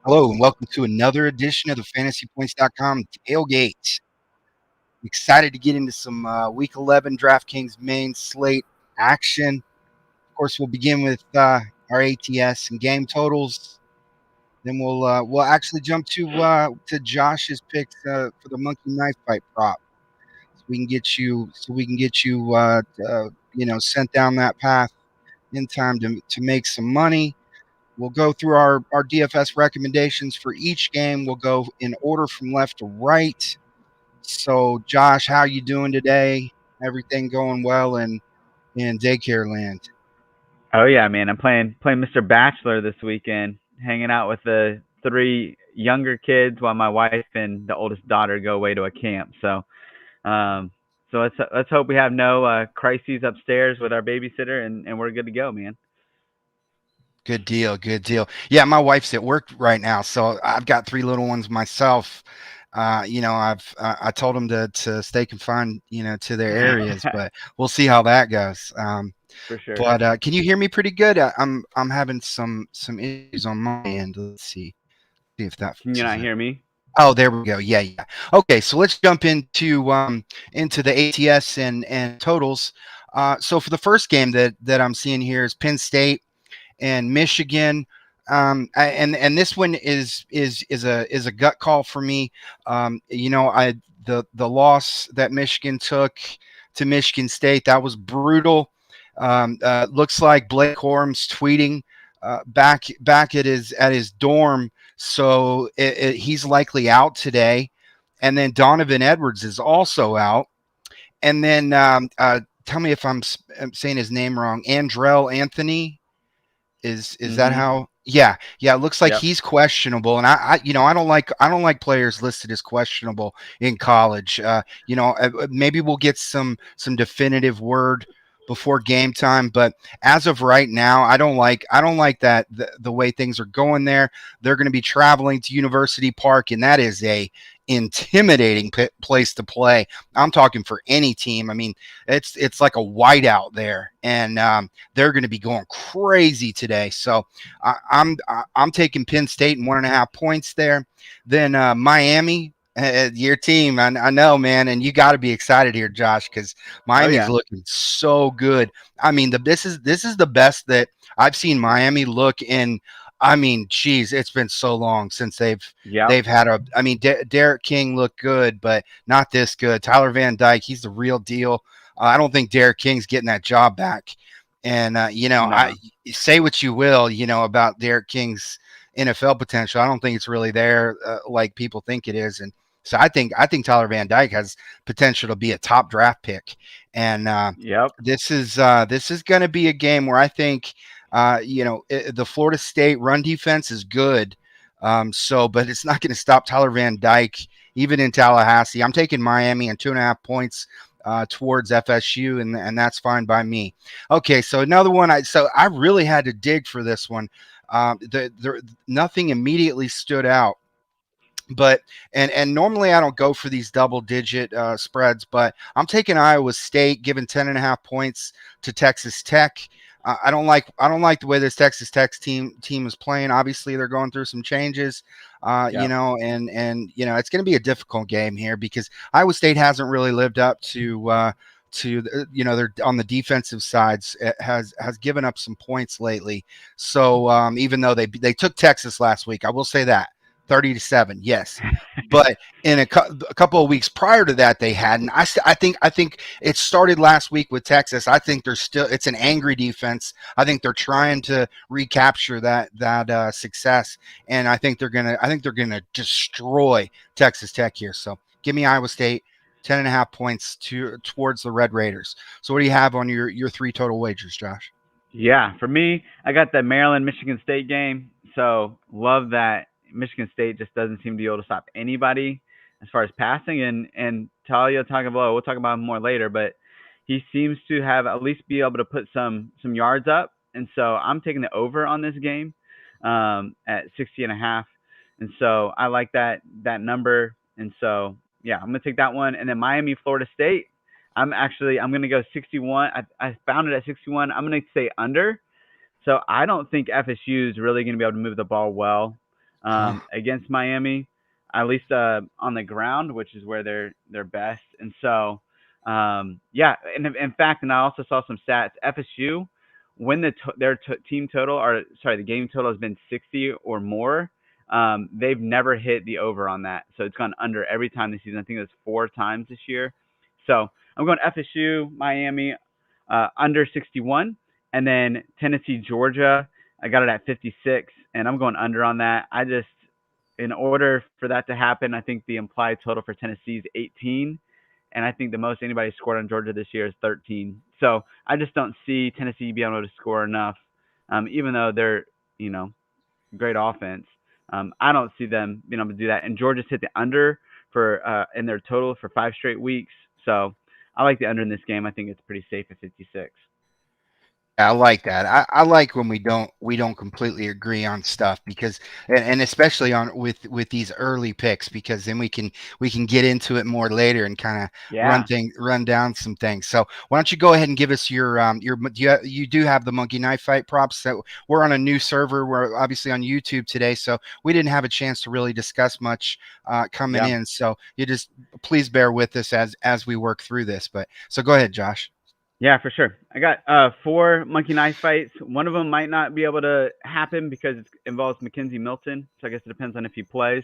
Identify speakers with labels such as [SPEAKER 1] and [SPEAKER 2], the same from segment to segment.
[SPEAKER 1] Hello, and welcome to another edition of the FantasyPoints.com Tailgate. Excited to get into some Week 11 DraftKings main slate action. Of course, we'll begin with our ATS and game totals. Then we'll actually jump to Josh's picks for the monkey knife fight prop, so we can get you sent down that path in time to make some money. We'll go through our DFS recommendations for each game. We'll go in order from left to right. So, Josh, how you doing today? Everything going well in daycare land?
[SPEAKER 2] Oh yeah, man. I'm playing Mr. Bachelor this weekend, hanging out with the three younger kids while my wife and the oldest daughter go away to a camp. Um, so let's hope we have no crises upstairs with our babysitter, and we're good to go, man.
[SPEAKER 1] Good deal, good deal. Yeah, my wife's at work right now, so I've got three little ones myself. I told them to stay confined, to their areas, but we'll see how that goes.
[SPEAKER 2] For sure.
[SPEAKER 1] But can you hear me pretty good? I'm having some issues on my end. Let's see if that
[SPEAKER 2] Can you
[SPEAKER 1] fixes
[SPEAKER 2] not
[SPEAKER 1] it.
[SPEAKER 2] hear me?
[SPEAKER 1] Oh, there we go. Yeah, yeah. Okay, so let's jump into the ATS and totals. So for the first game that I'm seeing here is Penn State and Michigan. And this one is a gut call for me. The loss that Michigan took to Michigan State, that was brutal. Looks like Blake Corum's tweeting back at his dorm, so he's likely out today. And then Donovan Edwards is also out. And then tell me if I'm saying his name wrong. Andrell Anthony, is that
[SPEAKER 2] Mhm.
[SPEAKER 1] how? Yeah, yeah. It looks like
[SPEAKER 2] Yep.
[SPEAKER 1] he's questionable, and I don't like players listed as questionable in college. Maybe we'll get some definitive word before game time, but as of right now, I don't like that the way things are going there. They're going to be traveling to University Park, and that is a intimidating place to play. I'm talking for any team. I mean, it's like a whiteout there, and they're going to be going crazy today. So I'm taking Penn State and 1.5 points there. Then Miami, your team. I know, man, and you got to be excited here, Josh, because
[SPEAKER 2] Oh
[SPEAKER 1] Miami's
[SPEAKER 2] yeah.
[SPEAKER 1] looking so good. I mean, this is the best that I've seen Miami look in. I mean, geez, it's been so long since
[SPEAKER 2] Yep.
[SPEAKER 1] they've had a. I mean, Derek King looked good, but not this good. Tyler Van Dyke, he's the real deal. I don't think Derek King's getting that job back. And I
[SPEAKER 2] No.
[SPEAKER 1] say what you will, about Derek King's NFL potential. I don't think it's really there like people think it is. And so I think Tyler Van Dyke has potential to be a top draft pick. And
[SPEAKER 2] Yep.
[SPEAKER 1] this is going to be a game where I think the Florida State run defense is good. But it's not going to stop Tyler Van Dyke even in Tallahassee. I'm taking Miami and 2.5 points towards FSU, and that's fine by me. Okay, so another one. I really had to dig for this one. Nothing immediately stood out, but and normally I don't go for these double digit spreads, but I'm taking Iowa State, giving 10.5 points to Texas Tech. I don't like the way this Texas Tech team is playing. Obviously, they're going through some changes,
[SPEAKER 2] Yep.
[SPEAKER 1] and it's going to be a difficult game here because Iowa State hasn't really lived up to they're on the defensive sides. It has given up some points lately. So even though they took Texas last week, I will say that 30-7, yes. But in a couple of weeks prior to that, they hadn't. I think it started last week with Texas. I think it's an angry defense. I think they're trying to recapture that success, and I think they're gonna destroy Texas Tech here. So give me Iowa State 10.5 points towards the Red Raiders. So what do you have on your three total wagers, Josh?
[SPEAKER 2] Yeah, for me, I got the Maryland Michigan State game. So love that Michigan State just doesn't seem to be able to stop anybody as far as passing. And Talia Tagovaloa, we'll talk about him more later, but he seems to have at least be able to put some yards up. And so I'm taking the over on this game at 60.5. And so I like that number. And so yeah, I'm gonna take that one. And then Miami, Florida State. I'm gonna go 61. I found it at 61. I'm gonna say under. So I don't think FSU is really gonna be able to move the ball well.
[SPEAKER 1] Huh.
[SPEAKER 2] against Miami, at least on the ground, which is where they're best. And so, yeah, and in fact, and I also saw some stats. FSU, when their team total, or sorry, the game total has been 60 or more, they've never hit the over on that. So it's gone under every time this season. I think it's 4 times this year. So I'm going FSU, Miami, under 61, and then Tennessee, Georgia. I got it at 56, and I'm going under on that. In order for that to happen, I think the implied total for Tennessee is 18, and I think the most anybody scored on Georgia this year is 13. So I just don't see Tennessee being able to score enough, even though they're, you know, great offense. I don't see them being able to do that. And Georgia's hit the under for in their total for 5 straight weeks. So I like the under in this game. I think it's pretty safe at 56.
[SPEAKER 1] I like that. I like when we don't completely agree on stuff, because and especially on with these early picks, because then we can get into it more later and kind of
[SPEAKER 2] Yeah.
[SPEAKER 1] run down some things. So why don't you go ahead and give us your you do have the monkey knife fight props. So we're on a new server. We're obviously on YouTube today, so we didn't have a chance to really discuss much coming
[SPEAKER 2] Yeah.
[SPEAKER 1] in. So you just please bear with us as we work through this. But so go ahead, Josh.
[SPEAKER 2] Yeah, for sure. I got 4 monkey knife fights. One of them might not be able to happen because it involves Mackenzie Milton. So I guess it depends on if he plays.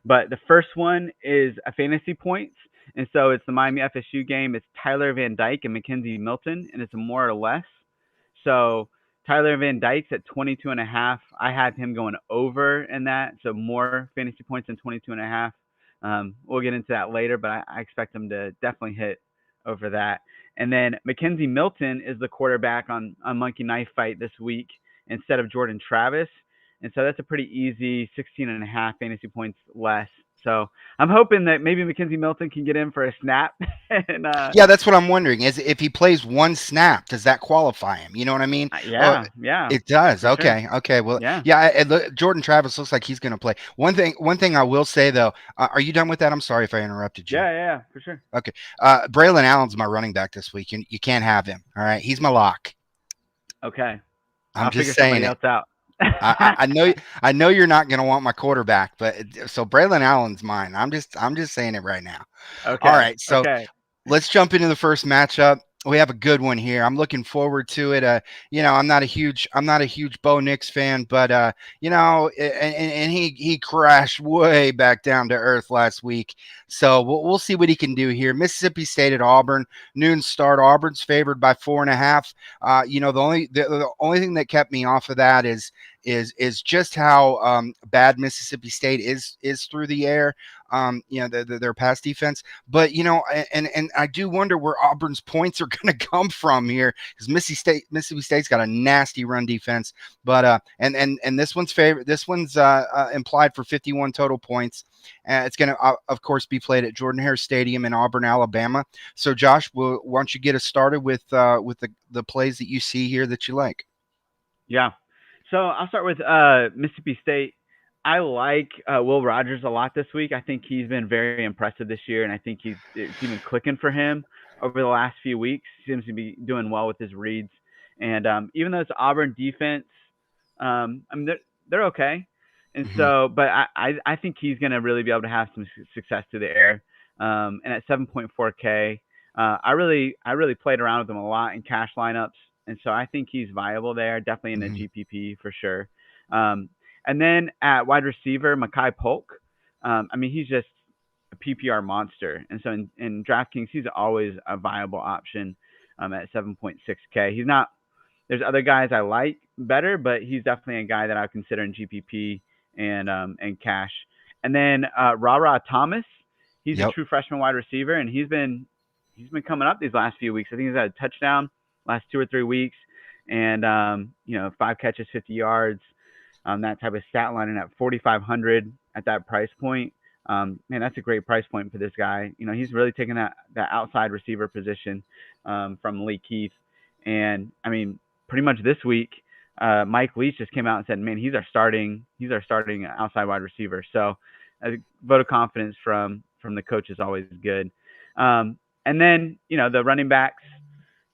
[SPEAKER 2] But the first one is a fantasy points. And so it's the Miami FSU game. It's Tyler Van Dyke and Mackenzie Milton, and it's a more or less. So Tyler Van Dyke's at 22.5. I had him going over in that. So more fantasy points than 22.5. We'll get into that later, but I expect him to definitely hit over that. And then Mackenzie Milton is the quarterback on Monkey Knife Fight this week instead of Jordan Travis. And so that's a pretty easy 16.5 fantasy points less. So I'm hoping that maybe Mackenzie Milton can get in for a snap. and
[SPEAKER 1] Yeah, that's what I'm wondering. Is if he plays one snap, does that qualify him? You know what I mean? Oh,
[SPEAKER 2] yeah,
[SPEAKER 1] it does.
[SPEAKER 2] for sure.
[SPEAKER 1] Okay. Okay. Well,
[SPEAKER 2] Yeah.
[SPEAKER 1] yeah. Jordan Travis looks like he's going to play. One thing I will say though. Are you done with that? I'm sorry if I interrupted you.
[SPEAKER 2] Yeah, for sure.
[SPEAKER 1] Okay. Braylon Allen's my running back this week. You can't have him. All right. He's my lock.
[SPEAKER 2] Okay.
[SPEAKER 1] I'm
[SPEAKER 2] I'll
[SPEAKER 1] just
[SPEAKER 2] figure
[SPEAKER 1] saying
[SPEAKER 2] somebody
[SPEAKER 1] it.
[SPEAKER 2] else out.
[SPEAKER 1] I know you're not going to want my quarterback, but so Braylon Allen's mine. I'm just saying it right now. All
[SPEAKER 2] Okay.
[SPEAKER 1] right. So
[SPEAKER 2] Okay.
[SPEAKER 1] let's jump into the first matchup. We have a good one here. I'm looking forward to it. I'm not a huge Bo Nix fan, but and he crashed way back down to earth last week. So we'll see what he can do here. Mississippi State at Auburn, noon start. Auburn's favored by 4.5. The only thing that kept me off of that is just how bad Mississippi State is through the air. Their pass defense, but and I do wonder where Auburn's points are going to come from here, because Mississippi State's got a nasty run defense, but and this one's implied for 51 total points. It's going to of course be played at Jordan-Hare Stadium in Auburn, Alabama. So Josh, why don't you get us started with the plays that you see here that you like?
[SPEAKER 2] Yeah. So I'll start with Mississippi State. I like Will Rogers a lot this week. I think he's been very impressive this year, and I think it's even clicking for him over the last few weeks. He seems to be doing well with his reads, and even though it's Auburn defense, I mean they're okay, and
[SPEAKER 1] Mm-hmm.
[SPEAKER 2] so but I think he's going to really be able to have some success through the air. And at 7.4K, I really played around with him a lot in cash lineups, and so I think he's viable there, definitely in a
[SPEAKER 1] Mm-hmm.
[SPEAKER 2] GPP for sure. And then at wide receiver, Makai Polk. I mean, he's just a PPR monster. And so in DraftKings, he's always a viable option at 7.6K. He's not, there's other guys I like better, but he's definitely a guy that I would consider in GPP and cash. And then Rah-Rah Thomas, he's a
[SPEAKER 1] Yep.
[SPEAKER 2] true freshman wide receiver, and he's been coming up these last few weeks. I think he's had a touchdown last 2 or 3 weeks, and 5 catches, 50 yards. That type of stat line, and at 4,500 at that price point, man, that's a great price point for this guy. He's really taking that outside receiver position from Lee Keith, and I mean, pretty much this week, Mike Leach just came out and said, "Man, he's our starting outside wide receiver." So, a vote of confidence from the coach is always good. And then the running backs,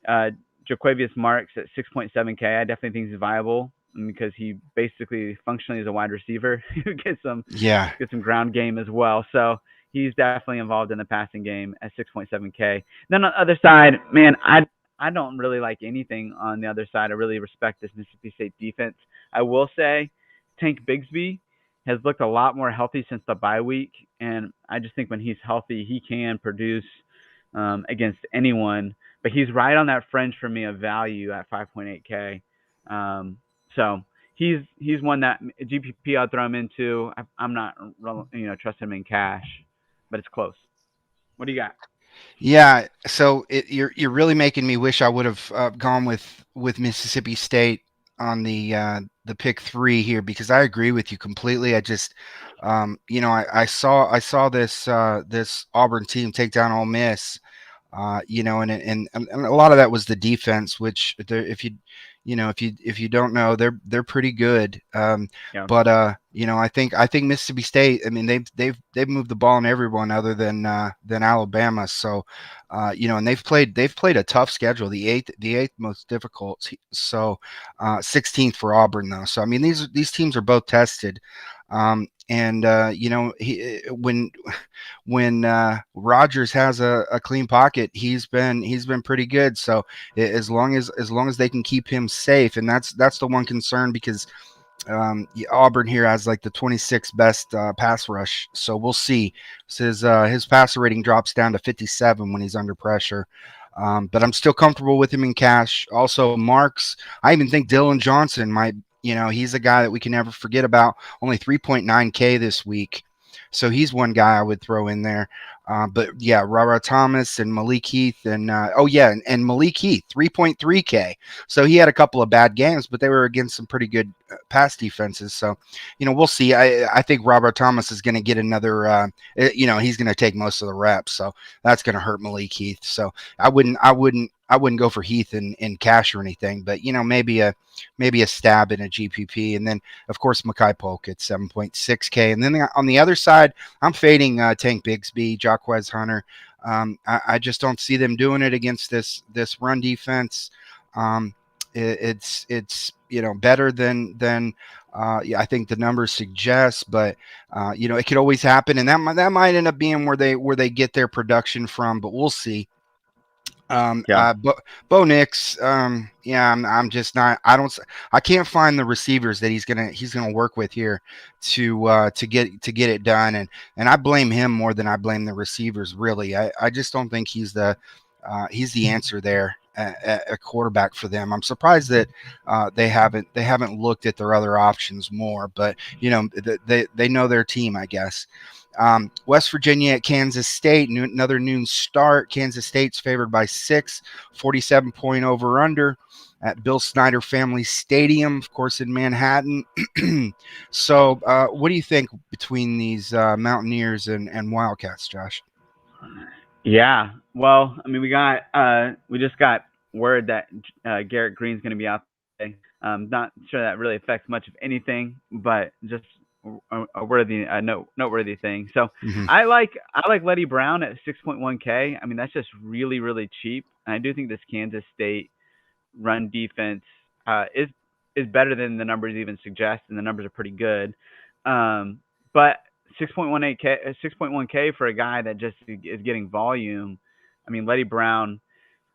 [SPEAKER 2] Jaquavius Marks at 6.7K, I definitely think he's viable because he basically functionally is a wide receiver who gets
[SPEAKER 1] Yeah.
[SPEAKER 2] some ground game as well. So he's definitely involved in the passing game at 6.7K. Then on the other side, man, I don't really like anything on the other side. I really respect this Mississippi State defense. I will say Tank Bigsby has looked a lot more healthy since the bye week, and I just think when he's healthy, he can produce against anyone. But he's right on that fringe for me of value at 5.8K. So he's one that GPP I'll throw him into. I'm not trusting him in cash, but it's close. What do you got?
[SPEAKER 1] Yeah, so you're really making me wish I would have gone with Mississippi State on the pick three here, because I agree with you completely. I just I saw this Auburn team take down Ole Miss, and a lot of that was the defense, which if you don't know, they're pretty good.
[SPEAKER 2] Yeah,
[SPEAKER 1] But I think Mississippi State. I mean, they've moved the ball on everyone other than Alabama. So, and they've played a tough schedule, the eighth most difficult. So, 16th for Auburn though. So I mean, these teams are both tested. And when Rodgers has a clean pocket, he's been pretty good. So as long as they can keep him safe, and that's the one concern, because Auburn here has like the 26th best pass rush. So we'll see. So his passer rating drops down to 57 when he's under pressure. But I'm still comfortable with him in cash. Also, Marks. I even think Dylan Johnson might. He's a guy that we can never forget about. Only 3.9K this week. So he's one guy I would throw in there. But yeah, Rah-Rah Thomas and Malik Heath, and and Malik Heath, 3.3K. So he had a couple of bad games, but they were against some pretty good pass defenses. So, we'll see. I think Rah-Rah Thomas is going to get another. He's going to take most of the reps, so that's going to hurt Malik Heath. So I wouldn't go for Heath in cash or anything, but maybe a stab in a GPP, and then of course Makai Polk at 7.6K, and then on the other side, I'm fading Tank Bigsby, Jacquez Hunter. I just don't see them doing it against this run defense. It's better than I think the numbers suggest, but it could always happen, and that might end up being where they get their production from, but we'll see.
[SPEAKER 2] yeah,
[SPEAKER 1] Bo Nix, I'm just not. I can't find the receivers that he's gonna work with here to get it done, and I blame him more than I blame the receivers. Really, I just don't think he's the answer there at a quarterback for them. I'm surprised that they haven't looked at their other options more, but they know their team, I guess. West Virginia at Kansas State, another noon start. Kansas State's favored by 6, 47-point over-under at Bill Snyder Family Stadium, of course, in Manhattan. So what do you think between these Mountaineers and Wildcats, Josh?
[SPEAKER 2] yeah. Well, I mean, we just got word that Garrett Green's going to be out today. Not sure that really affects much of anything, but just a noteworthy thing. So
[SPEAKER 1] Mm-hmm.
[SPEAKER 2] I like Letty Brown at 6.1K. I mean, that's just really, really cheap. And I do think this Kansas State run defense is better than the numbers even suggest, and the numbers are pretty good. But 6.1K for a guy that just is getting volume. I mean, Letty Brown.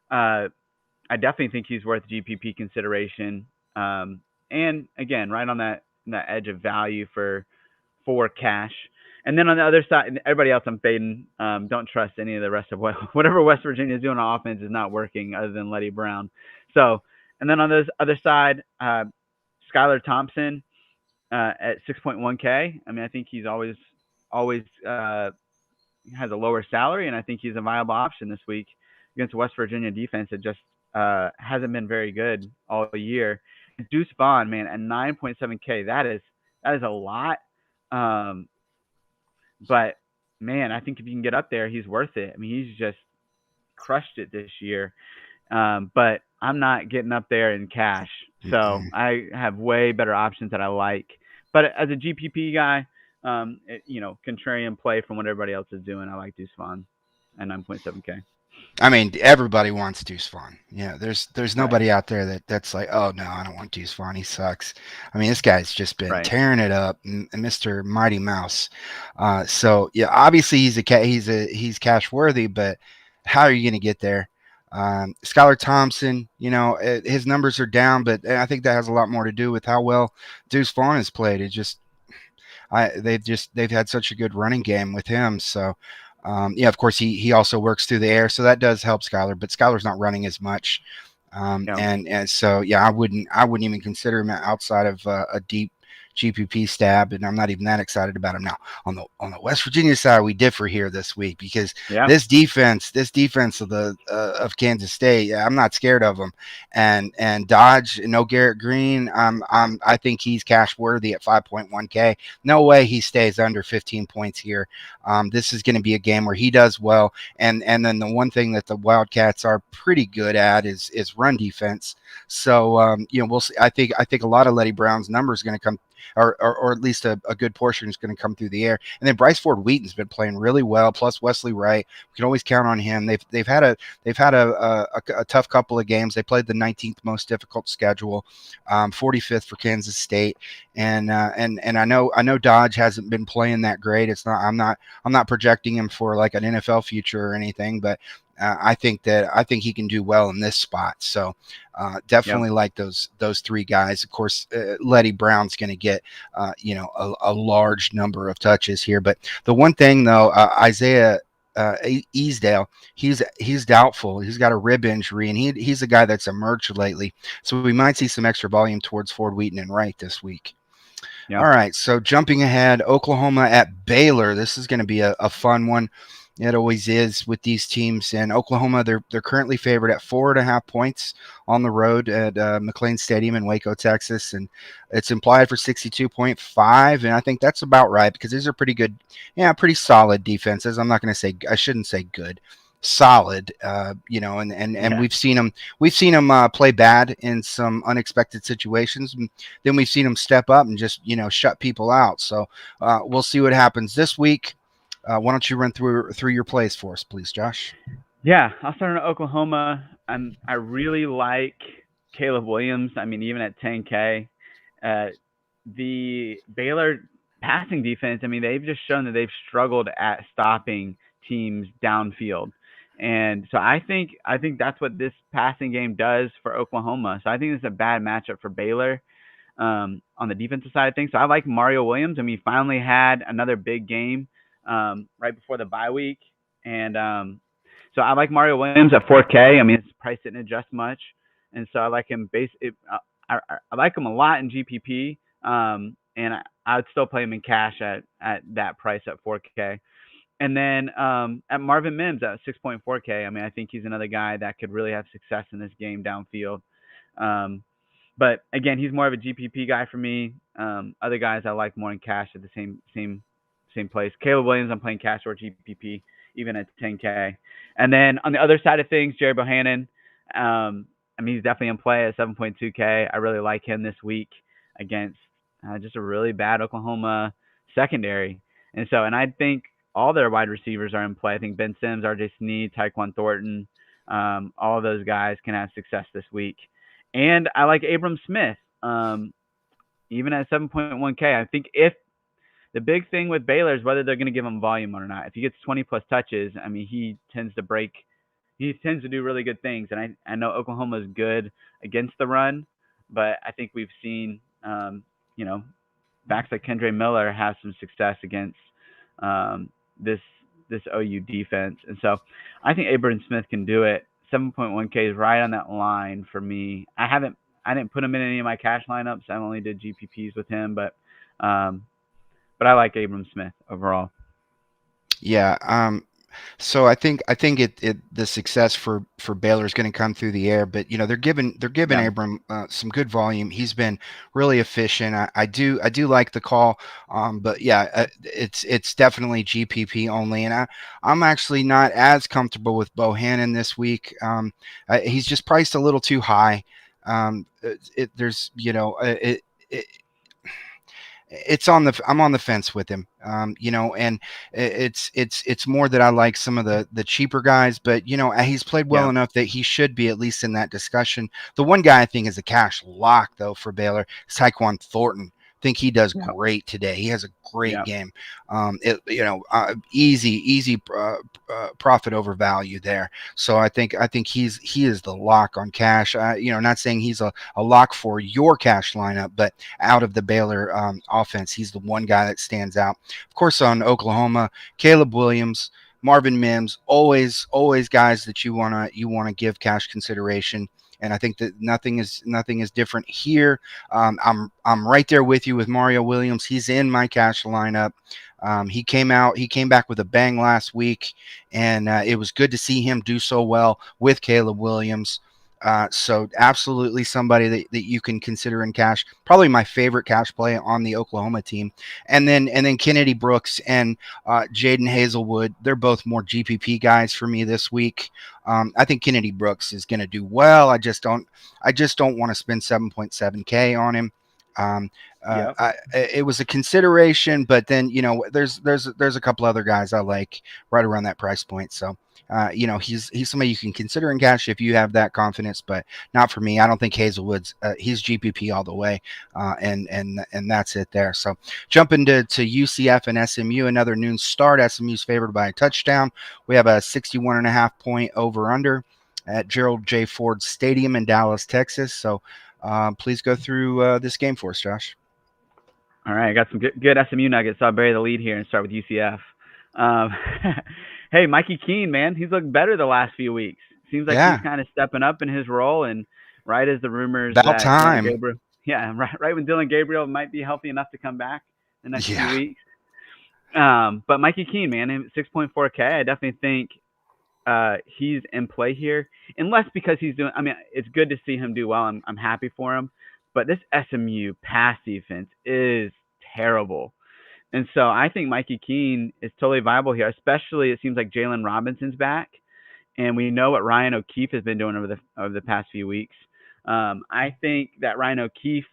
[SPEAKER 2] I definitely think he's worth GPP consideration. And again, right on that edge of value for cash. And then on the other side, everybody else I'm fading. Don't trust any of the rest of whatever West Virginia is doing on offense is not working other than Letty Brown. So, and then on this other side, Schuyler Thompson at 6.1K. I mean, I think he's always has a lower salary, and I think he's a viable option this week against West Virginia defense that just hasn't been very good all year. Deuce Vaughn, man, at 9.7K, that is a lot. But man, I think if you can get up there, he's worth it. I mean, he's just crushed it this year. But I'm not getting up there in cash, so I have way better options that I like. But as a GPP guy, contrarian play from what everybody else is doing, I like Deuce Vaughn at 9.7K.
[SPEAKER 1] I mean, everybody wants Deuce Vaughn. There's
[SPEAKER 2] Right.
[SPEAKER 1] nobody out there that's like, oh no, I don't want Deuce Vaughn. He sucks. I mean, this guy's just been
[SPEAKER 2] Right.
[SPEAKER 1] tearing it up, Mr. Mighty Mouse. So yeah, obviously he's cash worthy, but how are you going to get there? Schuyler Thompson, his numbers are down, but I think that has a lot more to do with how well Deuce Vaughn has played. It just they've had such a good running game with him. So yeah, of course he also works through the air, so that does help Schuyler. But Schuyler's not running as much,
[SPEAKER 2] Yeah.
[SPEAKER 1] and so yeah, I wouldn't even consider him outside of a deep GPP stab, and I'm not even that excited about him now. On the West Virginia side, we differ here this week because
[SPEAKER 2] Yeah.
[SPEAKER 1] this defense of Kansas State, I'm not scared of them, and Dodge, no Garrett Green, I think he's cash worthy at 5.1K. No way he stays under 15 points here. This is going to be a game where he does well, and then the one thing that the Wildcats are pretty good at is run defense. So we'll see. I think a lot of Letty Brown's numbers going to come, or at least a good portion is going to come through the air. And then Bryce Ford Wheaton's been playing really well. Plus Wesley Wright, we can always count on him. They've had a tough couple of games. They played the 19th most difficult schedule, 45th for Kansas State, and I know Dodge hasn't been playing that great. It's not. I'm not projecting him for like an NFL future or anything, but I think he can do well in this spot. So definitely like those three guys. Of course, Letty Brown's going to get a large number of touches here. But the one thing though, Isaiah Easdale, he's doubtful. He's got a rib injury, and he's a guy that's emerged lately. So we might see some extra volume towards Ford Wheaton and Wright this week.
[SPEAKER 2] Yeah.
[SPEAKER 1] All right, so jumping ahead, Oklahoma at Baylor. This is going to be a fun one. It always is with these teams. And Oklahoma, they're currently favored at 4.5 points on the road at McLean Stadium in Waco, Texas, and it's implied for 62.5. And I think that's about right because these are pretty good, pretty solid defenses. I shouldn't say good, solid. And
[SPEAKER 2] Yeah.
[SPEAKER 1] we've seen them play bad in some unexpected situations. And then we've seen them step up and just shut people out. So we'll see what happens this week. Why don't you run through your plays for us, please, Josh?
[SPEAKER 2] Yeah, I'll start in Oklahoma. I really like Caleb Williams. I mean, even at 10K, the Baylor passing defense. I mean, they've just shown that they've struggled at stopping teams downfield, and so I think that's what this passing game does for Oklahoma. So I think it's a bad matchup for Baylor on the defensive side of things. So I like Mario Williams. I mean, he finally had another big game right before the bye week, and so I like Mario Williams at 4K. I mean, his price didn't adjust much, and so I like him. I like him a lot in GPP, and I would still play him in cash at that price at 4K. And then at Marvin Mims at 6.4K. I mean, I think he's another guy that could really have success in this game downfield. But again, he's more of a GPP guy for me. Other guys I like more in cash at the same place. Caleb Williams, I'm playing cash or GPP, even at 10K. And then on the other side of things, Jerry Bohannon, I mean, he's definitely in play at 7.2K. I really like him this week against just a really bad Oklahoma secondary. And I think all their wide receivers are in play. I think Ben Sims, RJ Sneed, Tyquan Thornton, all of those guys can have success this week. And I like Abram Smith, even at 7.1K. I think if the big thing with Baylor is whether they're going to give him volume or not. If he gets 20 plus touches, I mean, he tends to do really good things. And I know Oklahoma is good against the run, but I think we've seen, backs like Kendre Miller have some success against this OU defense. And so I think Abram Smith can do it. 7.1K is right on that line for me. I didn't put him in any of my cash lineups. I only did GPPs with him, but I like Abram Smith overall.
[SPEAKER 1] Yeah. So I think the success for Baylor is going to come through the air, but they're giving Abram some good volume. He's been really efficient. I do like the call, but yeah, it's definitely GPP only, and I'm actually not as comfortable with Bohannon this week. He's just priced a little too high. There's I'm on the fence with him. And it's more that I like some of the cheaper guys, but he's played well
[SPEAKER 2] Yeah.
[SPEAKER 1] enough that he should be at least in that discussion. The one guy I think is a cash lock though for Baylor is Tyquan Thornton. Think he does
[SPEAKER 2] Yep.
[SPEAKER 1] great today. He has a great
[SPEAKER 2] Yep.
[SPEAKER 1] game. Easy profit over value there. So I think he is the lock on cash. Not saying he's a lock for your cash lineup, but out of the Baylor offense, he's the one guy that stands out. Of course, on Oklahoma, Caleb Williams, Marvin Mims, always guys that you wanna give cash consideration. And I think that nothing is different here. I'm right there with you with Mario Williams. He's in my cash lineup. He came back with a bang last week, and it was good to see him do so well with Caleb Williams. So absolutely somebody that you can consider in cash. Probably my favorite cash play on the Oklahoma team. And then Kennedy Brooks and Jaden Hazelwood. They're both more GPP guys for me this week. I think Kennedy Brooks is going to do well. I just don't want to spend 7.7K on him. Um,
[SPEAKER 2] Yep.
[SPEAKER 1] it was a consideration, but then there's a couple other guys I like right around that price point. So he's somebody you can consider in cash if you have that confidence, but not for me. I don't think Hazelwood's he's GPP all the way, and that's it there. So jumping to UCF and SMU, another noon start. SMU's favored by a touchdown. We have a 61.5 point over under at Gerald J. Ford Stadium in Dallas, Texas. So please go through this game for us, Josh.
[SPEAKER 2] All right, I got some good SMU nuggets. So I'll bury the lead here and start with UCF. Um, hey, Mikey Keene, man, he's looked better the last few weeks. Seems like he's
[SPEAKER 1] Yeah,
[SPEAKER 2] kind of stepping up in his role, and right as the rumors
[SPEAKER 1] about
[SPEAKER 2] that Dylan
[SPEAKER 1] time.
[SPEAKER 2] Gabriel, yeah, right when Dylan Gabriel might be healthy enough to come back the next few
[SPEAKER 1] Yeah,
[SPEAKER 2] weeks. But Mikey Keene, man, 6.4K, I definitely think he's in play here, unless because he's doing. I mean, it's good to see him do well. I'm happy for him, but this SMU pass defense is terrible. And so I think Mikey Keene is totally viable here, especially it seems like Jaylon Robinson's back, and we know what Ryan O'Keefe has been doing over the past few weeks. I think that Ryan O'Keefe,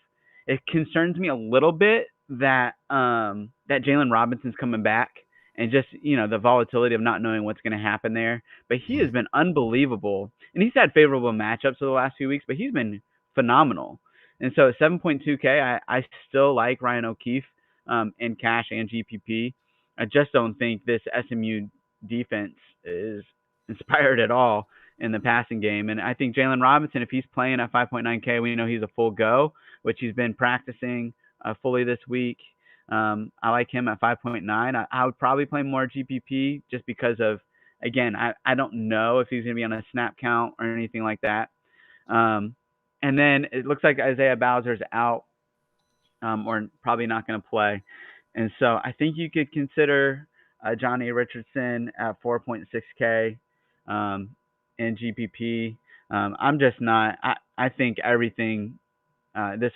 [SPEAKER 2] it concerns me a little bit that that Jaylon Robinson's coming back, and just the volatility of not knowing what's going to happen there. But he has been unbelievable, and he's had favorable matchups for the last few weeks, but he's been phenomenal. And so at 7.2K, I still like Ryan O'Keefe in cash and GPP. I just don't think this SMU defense is inspired at all in the passing game. And I think Jaylon Robinson, if he's playing at 5.9K, we know he's a full go, which he's been practicing fully this week. I like him at 5.9. I would probably play more GPP just because of, again, I don't know if he's going to be on a snap count or anything like that. Um, and then it looks like Isaiah Bowser's out, or probably not going to play. And so I think you could consider Johnny Richardson at 4.6K in GPP. I'm just not. I think everything, the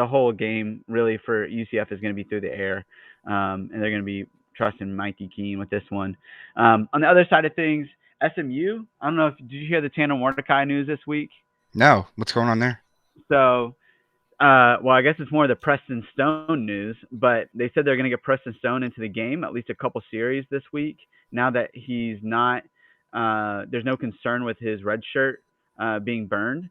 [SPEAKER 2] whole game really for UCF is going to be through the air, and they're going to be trusting Mikey Keene with this one. On the other side of things, SMU. I don't know if did you hear the Tanner Mordecai news this week?
[SPEAKER 1] no, what's going on there?
[SPEAKER 2] So well, I guess it's more the Preston Stone news, but they said they're going to get Preston Stone into the game, at least a couple series this week. Now that he's not, there's no concern with his red shirt being burned.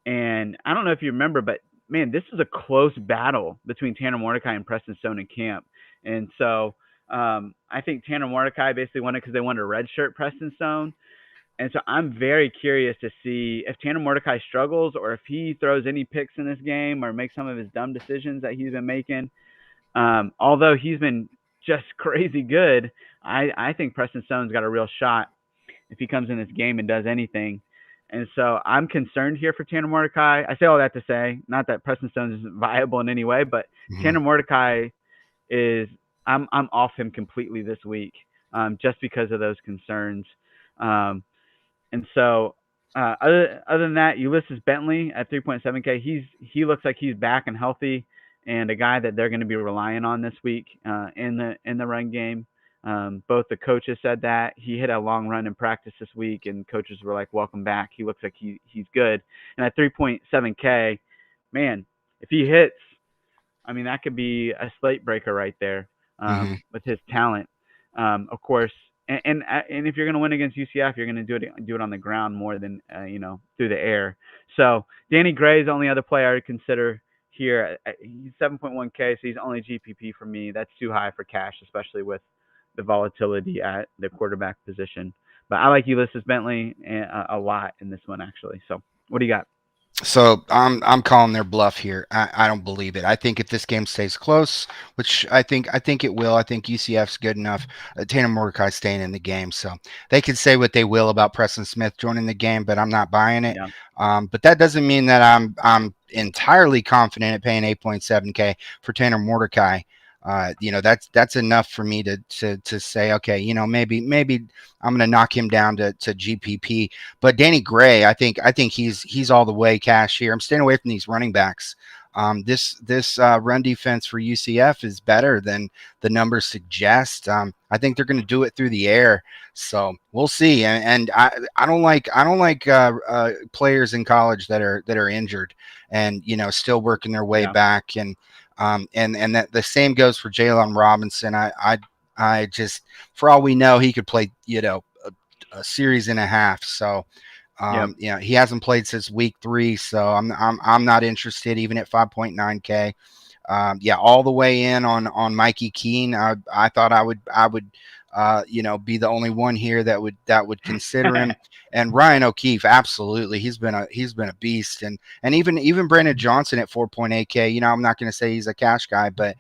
[SPEAKER 2] And I don't know if you remember, but man, this was a close battle between Tanner Mordecai and Preston Stone in camp. And so I think Tanner Mordecai basically won it because they wanted a red shirt Preston Stone. And so I'm very curious to see if Tanner Mordecai struggles or if he throws any picks in this game or makes some of his dumb decisions that he's been making. Although he's been just crazy good, I think Preston Stone's got a real shot if he comes in this game and does anything. And so I'm concerned here for Tanner Mordecai. I say all that to say, not that Preston Stone isn't viable in any way, but
[SPEAKER 1] Mhm.
[SPEAKER 2] Tanner Mordecai is I'm off him completely this week, just because of those concerns. Um, and so, other than that, Ulysses Bentley at 3.7K, he looks like he's back and healthy, and a guy that they're going to be relying on this week in the run game. Both the coaches said that he hit a long run in practice this week, and coaches were like, "Welcome back." He looks like he's good. And at 3.7K, man, if he hits, I mean, that could be a slate breaker right there
[SPEAKER 1] Hmm.
[SPEAKER 2] with his talent. Of course, and if you're going to win against UCF, you're going to do it on the ground more than through the air. So Danny Gray is the only other player I would consider here. He's 7.1K, so he's only GPP for me. That's too high for cash, especially with the volatility at the quarterback position. But I like Ulysses Bentley a lot in this one actually. So what do you got?
[SPEAKER 1] So I'm calling their bluff here. I don't believe it. I think if this game stays close, which I think it will, I think UCF's good enough. Tanner Mordecai staying in the game, so they can say what they will about Preston Smith joining the game, but I'm not buying it.
[SPEAKER 2] Yeah.
[SPEAKER 1] But that doesn't mean that I'm entirely confident at paying 8.7K for Tanner Mordecai. That's enough for me to say, okay, maybe I'm going to knock him down to GPP. But Danny Gray, I think he's all the way cash here. I'm staying away from these running backs. This run defense for UCF is better than the numbers suggest. I think they're going to do it through the air. So we'll see. And I don't like players in college that are injured and still working their way
[SPEAKER 2] Yeah.
[SPEAKER 1] back. And that the same goes for Jaylon Robinson. I just, for all we know, he could play a series and a half. So
[SPEAKER 2] Yep.
[SPEAKER 1] he hasn't played since week 3, so I'm not interested even at 5.9K. All the way in on Mikey Keene. I thought I would be the only one here that would consider him. And Ryan O'Keefe, absolutely, he's been a beast. And even Brandon Johnson at 4.8K. I'm not going to say he's a cash guy, but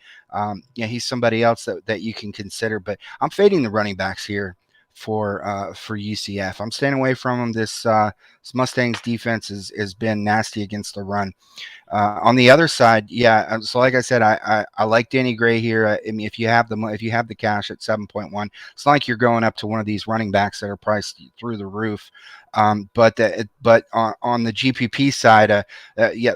[SPEAKER 1] he's somebody else that you can consider. But I'm fading the running backs here for UCF. I'm staying away from them. This Mustangs defense has been nasty against the run. On the other side, so like I said, I like Danny Gray here. I mean, if you have the cash at 7.1, it's not like you're going up to one of these running backs that are priced through the roof. But on the GPP side,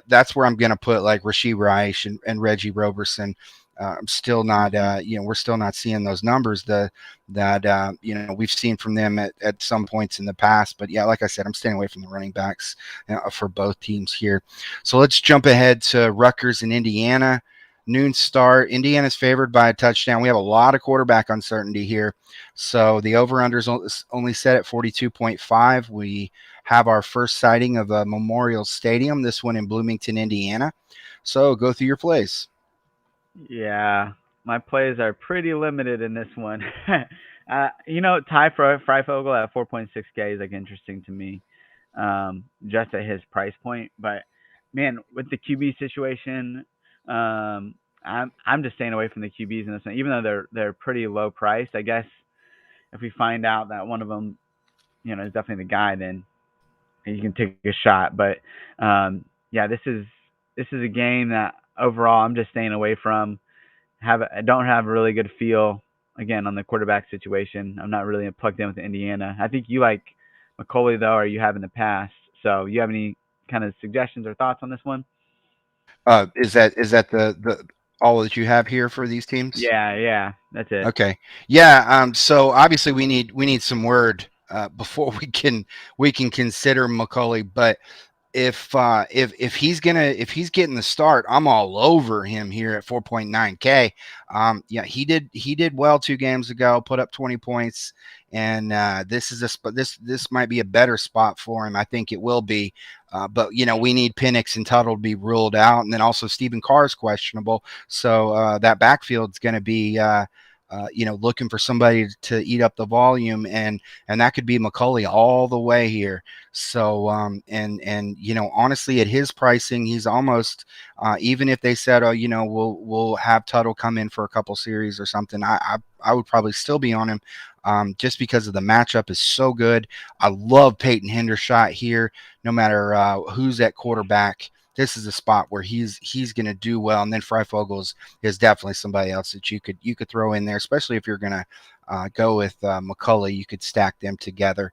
[SPEAKER 1] that's where I'm going to put like Rashee Rice and Reggie Roberson. I'm still not, we're still not seeing those numbers that we've seen from them at some points in the past. But like I said, I'm staying away from the running backs for both teams here. So let's jump ahead to Rutgers and Indiana. Noon start. Indiana's favored by a touchdown. We have a lot of quarterback uncertainty here. So the over-under is only set at 42.5. We have our first sighting of a Memorial Stadium, this one in Bloomington, Indiana. So go through your plays.
[SPEAKER 2] Yeah, my plays are pretty limited in this one. Ty Freifogel at 4.6K is like interesting to me, just at his price point. But man, with the QB situation, I'm just staying away from the QBs in this one, even though they're pretty low priced. I guess if we find out that one of them, is definitely the guy, then you can take a shot. But this is a game that overall I'm just staying away from. I don't have a really good feel again on the quarterback situation. I'm not really plugged in with Indiana. I think you like McCauley though, or you have in the past. So you have any kind of suggestions or thoughts on this one?
[SPEAKER 1] Is that the all that you have here for these teams?
[SPEAKER 2] Yeah, that's it.
[SPEAKER 1] Okay. Yeah. So obviously we need some word before we can consider McCauley, but if he's getting the start, I'm all over him here at 4.9K. He did well 2 games ago, put up 20 points, and this might be a better spot for him. I think it will be, but we need Penix and Tuttle to be ruled out, and then also Stephen Carr is questionable, so that backfield's going to be. Looking for somebody to eat up the volume, and that could be McCauley all the way here. So, honestly, at his pricing, he's almost even if they said, oh, we'll have Tuttle come in for a couple series or something, I would probably still be on him. Just because of the matchup is so good. I love Peyton Hendershot here, no matter who's at quarterback. This is a spot where he's going to do well, and then Freifogel is definitely somebody else that you could throw in there, especially if you're going to go with McCullough. You could stack them together.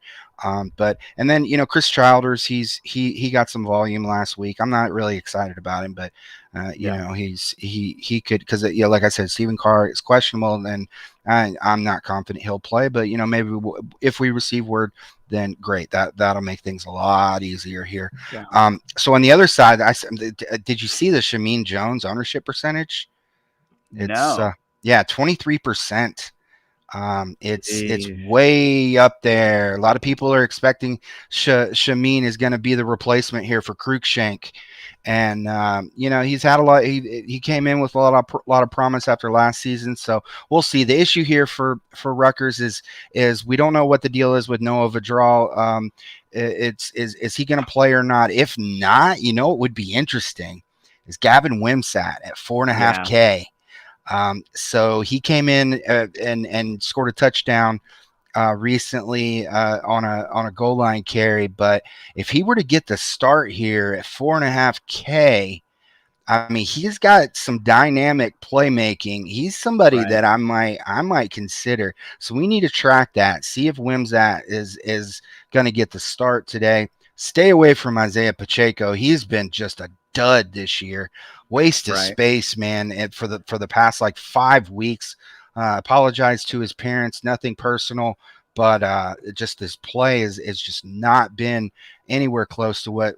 [SPEAKER 1] But and then Chris Childers, he got some volume last week. I'm not really excited about him, but
[SPEAKER 2] Yeah.
[SPEAKER 1] he could, because like I said, Stephen Carr is questionable, and I'm not confident he'll play. But maybe if we receive word, then great. That'll make things a lot easier here.
[SPEAKER 2] Yeah.
[SPEAKER 1] So on the other side, did you see the Shameen Jones ownership percentage? It's
[SPEAKER 2] No.
[SPEAKER 1] 23%. It's
[SPEAKER 2] Jeez.
[SPEAKER 1] way up there. A lot of people are expecting Shameen is going to be the replacement here for Cruikshank, and he's had a lot. He came in with a lot of promise after last season, so we'll see. The issue here for Rutgers is we don't know what the deal is with Noah Vidral. Is he going to play or not? If not, it would be interesting. Is Gavin Wimsat at 4.5K? So he came in and scored a touchdown recently on a goal line carry. But if he were to get the start here at 4.5K, I mean, he's got some dynamic playmaking. He's somebody
[SPEAKER 2] Right.
[SPEAKER 1] that I might consider. So we need to track that. See if Wimsat is going to get the start today. Stay away from Isaiah Pacheco. He's been just a dud this year. Waste of space, man. And for the past like 5 weeks. Apologize to his parents. Nothing personal, but just this play is just not been anywhere close to what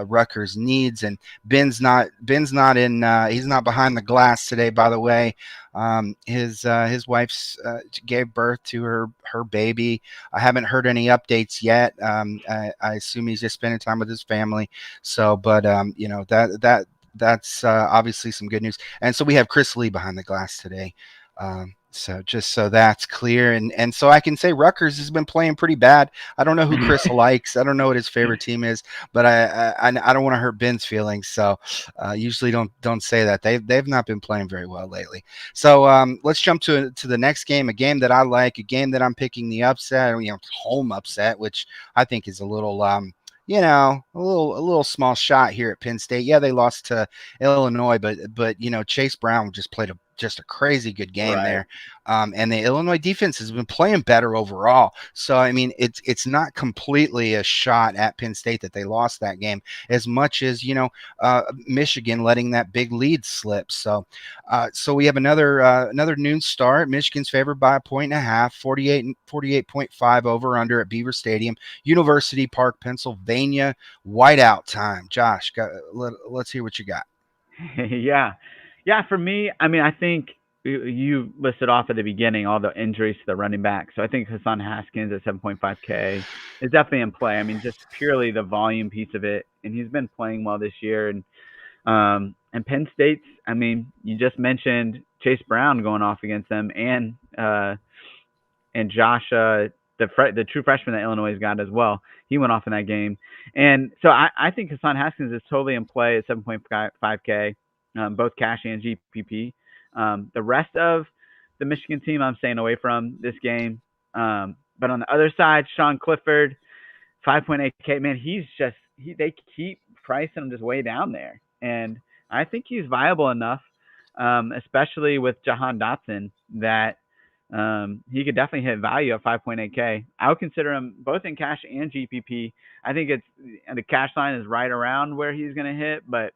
[SPEAKER 1] Rutgers needs. And Ben's not in. He's not behind the glass today, by the way. His wife's gave birth to her baby. I haven't heard any updates yet. I assume he's just spending time with his family. So, but that's obviously some good news. And so we have Chris Lee behind the glass today. So just so that's clear, and so I can say Rutgers has been playing pretty bad. I don't know who Chris likes. I don't know what his favorite team is, but I don't want to hurt Ben's feelings. So usually don't say that. They've not been playing very well lately. So let's jump to the next game, a game that I like, a game that I'm picking the upset, home upset, which I think is a little a little small shot here at Penn State. Yeah, they lost to Illinois, but Chase Brown just played just a crazy good game there. And the Illinois defense has been playing better overall. So, I mean, it's not completely a shot at Penn State that they lost that game as much as, Michigan letting that big lead slip. So we have another noon start. Michigan's favored by 1.5, 48.5 over under at Beaver Stadium, University Park, Pennsylvania. Whiteout time. Josh, let's hear what you got.
[SPEAKER 2] Yeah, for me, I mean, I think you listed off at the beginning all the injuries to the running back. So I think Hassan Haskins at 7.5K is definitely in play. I mean, just purely the volume piece of it, and he's been playing well this year. And Penn State's, I mean, you just mentioned Chase Brown going off against them, and Josh, the true freshman that Illinois got as well. He went off in that game, and so I think Hassan Haskins is totally in play at 7.5K. Both cash and GPP. The rest of the Michigan team, I'm staying away from this game. But on the other side, Sean Clifford, 5.8K. Man, they keep pricing him just way down there, and I think he's viable enough, especially with Jahan Dotson, that he could definitely hit value at 5.8K. I would consider him both in cash and GPP. I think the cash line is right around where he's going to hit, but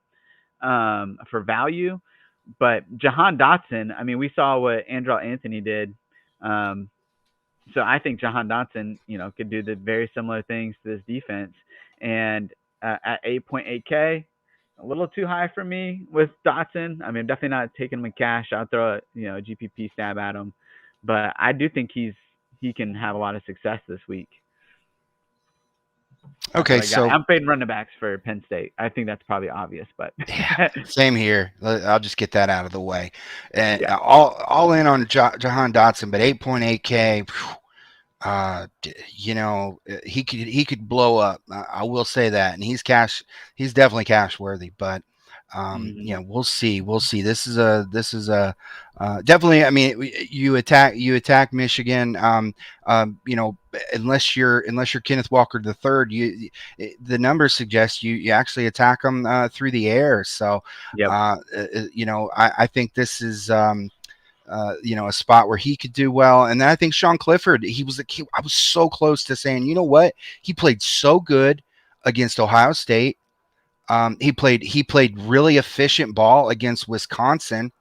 [SPEAKER 2] for value. But Jahan Dotson, I mean, we saw what Andrell Anthony did. So I think Jahan Dotson, could do the very similar things to this defense. And at 8.8K, a little too high for me with Dotson. I mean, definitely not taking him in cash. I'll throw a GPP stab at him, but I do think he can have a lot of success this week.
[SPEAKER 1] Okay, so
[SPEAKER 2] I'm fading running backs for Penn State. I think that's probably obvious, but
[SPEAKER 1] yeah, same here. I'll just get that out of the way. And all in on Jahan Dotson, but 8.8K. He could blow up. I will say that, and he's definitely cash worthy. But we'll see. This is a definitely. I mean, you attack Michigan. Unless you're Kenneth Walker III, the numbers suggest you actually attack them through the air. So, I think this is. a spot where he could do well. And then I think Sean Clifford, I was so close to saying, you know what? He played so good against Ohio State. He played really efficient ball against Wisconsin,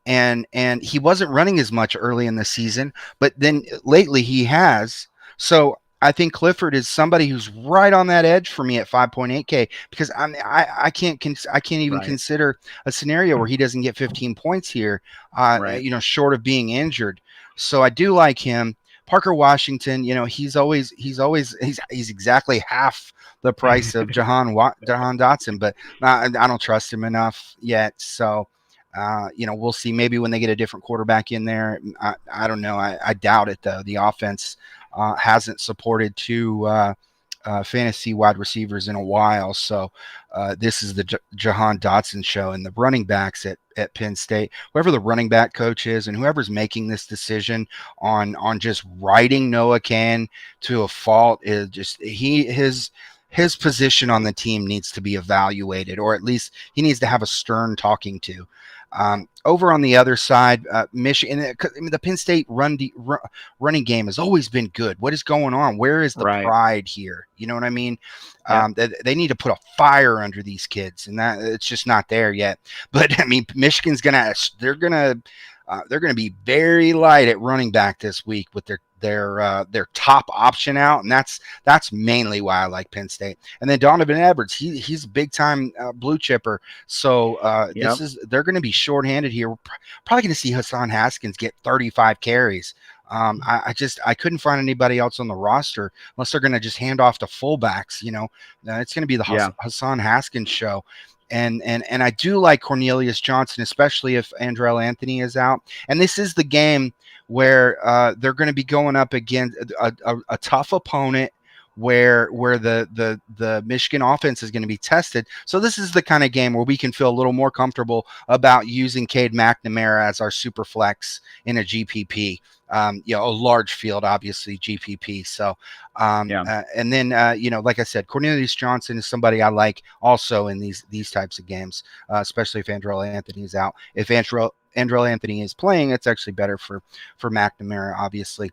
[SPEAKER 1] and he wasn't running as much early in the season, but then lately he has. So I think Clifford is somebody who's right on that edge for me at 5.8K, because I can't even
[SPEAKER 2] Right.
[SPEAKER 1] consider a scenario where he doesn't get 15 points here,
[SPEAKER 2] Right.
[SPEAKER 1] short of being injured. So I do like him. Parker Washington, he's exactly half the price of Jahan Dotson, but I don't trust him enough yet. So, we'll see. Maybe when they get a different quarterback in there, I don't know. I doubt it, though. The offense hasn't supported two fantasy wide receivers in a while. So this is the Jahan Dotson show. And the running backs at Penn State, whoever the running back coach is and whoever's making this decision on just riding Noah Cain to a fault, is just his position on the team needs to be evaluated, or at least he needs to have a stern talking to. Over on the other side, Michigan, the Penn State running game has always been good. What is going on? Where is the pride here? You know what I mean?
[SPEAKER 2] Yeah.
[SPEAKER 1] They need to put a fire under these kids, and that it's just not there yet. But I mean, Michigan's they're gonna be very light at running back this week with their top option out, and that's mainly why I like Penn State. And then Donovan Edwards, he's a big time blue chipper. So they're going to be shorthanded here. We're probably going to see Hassan Haskins get 35 carries. I couldn't find anybody else on the roster unless they're going to just hand off to fullbacks. It's going to be the Hassan Haskins show. And I do like Cornelius Johnson, especially if Andrell Anthony is out. And this is the game where they're going to be going up against a tough opponent, where the Michigan offense is going to be tested. So this is the kind of game where we can feel a little more comfortable about using Cade McNamara as our super flex in a GPP. A large field, obviously GPP. So, and then, like I said, Cornelius Johnson is somebody I like also in these types of games, especially if Andrell Anthony is out. If Andrell Anthony is playing, it's actually better for McNamara, obviously.